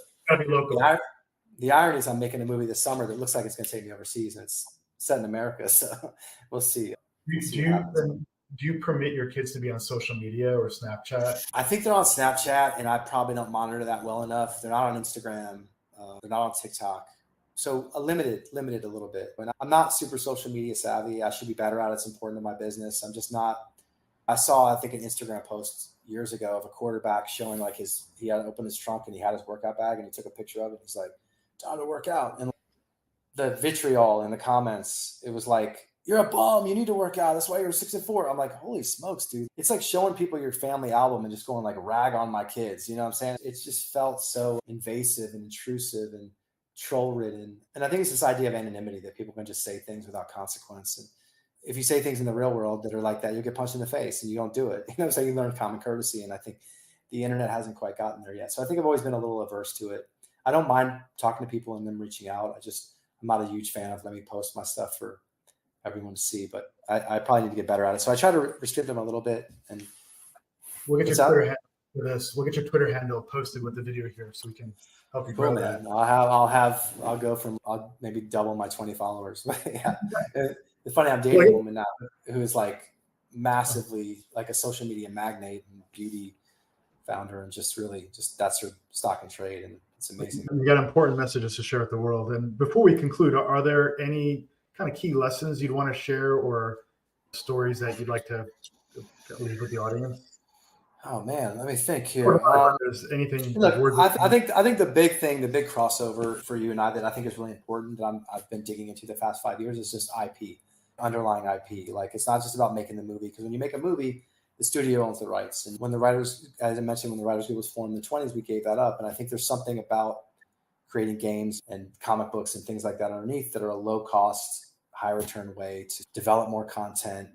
the irony is I'm making a movie this summer that looks like it's going to take me overseas, and it's set in America. So we'll see. Do you permit your kids to be on social media or Snapchat? I think they're on Snapchat, and I probably don't monitor that well enough. They're not on Instagram. They're not on TikTok. So limited a little bit. But I'm not super social media savvy. I should be better at it. It's important to my business. I'm just not. I saw, I think, an Instagram post years ago of a quarterback showing like he had opened his trunk and he had his workout bag and he took a picture of it. He's like, time to work out. And the vitriol in the comments, it was like, you're a bum. You need to work out. That's why you're 6'4". I'm like, holy smokes, dude. It's like showing people your family album and just going like rag on my kids. You know what I'm saying? It just felt so invasive and intrusive and troll ridden. And I think it's this idea of anonymity, that people can just say things without consequence. And if you say things in the real world that are like that, you'll get punched in the face and you don't do it. You know what I'm saying? You learn common courtesy. And I think the internet hasn't quite gotten there yet. So I think I've always been a little averse to it. I don't mind talking to people and them reaching out. I'm not a huge fan of let me post my stuff for everyone to see, but I probably need to get better at it. So I try to restrict them a little bit. And we'll get your clear head. for this. We'll get your Twitter handle posted with the video here so we can help you grow Cool, that. man. I'll maybe double my 20 followers. But yeah, it's funny. I'm dating a woman now who is like massively like a social media magnate and beauty founder, and just that's her stock and trade, and it's amazing. You got important messages to share with the world. And before we conclude, are there any kind of key lessons you'd want to share or stories that you'd like to leave with the audience? Oh man, let me think here. There's anything? Look, I think the big crossover for you and I that I think is really important that I've been digging into the past 5 years is just IP, underlying IP. Like it's not just about making the movie, because when you make a movie, the studio owns the rights. And when the writers, as I mentioned, when the Writers Guild was formed in the 20s, we gave that up. And I think there's something about creating games and comic books and things like that underneath that are a low cost, high return way to develop more content,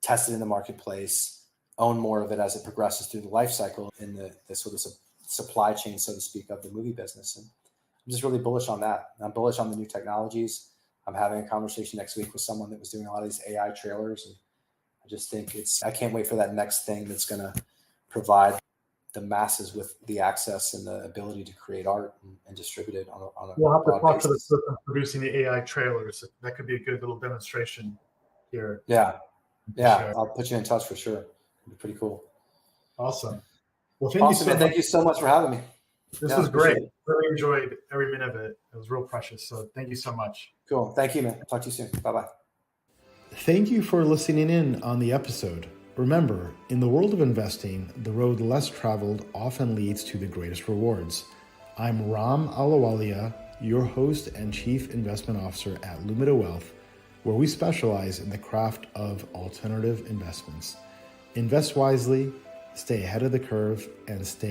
test it in the marketplace, own more of it as it progresses through the life cycle in the sort of supply chain, so to speak, of the movie business. And I'm just really bullish on that. I'm bullish on the new technologies. I'm having a conversation next week with someone that was doing a lot of these AI trailers. And I just think I can't wait for that next thing that's going to provide the masses with the access and the ability to create art and distribute it on a We'll have to broad talk to the basis. person producing the AI trailers. That could be a good little demonstration here. Yeah. Sure. I'll put you in touch for sure. It'd be pretty cool. Awesome. Well, thank you so much. Thank you so much for having me. This was great. Really enjoyed every minute of it. It was real precious. So thank you so much. Cool. Thank you, man. Talk to you soon. Bye-bye. Thank you for listening in on the episode. Remember, in the world of investing, the road less traveled often leads to the greatest rewards. I'm Ram Ahluwalia, your host and Chief Investment Officer at Lumida Wealth, where we specialize in the craft of alternative investments. Invest wisely, stay ahead of the curve, and stay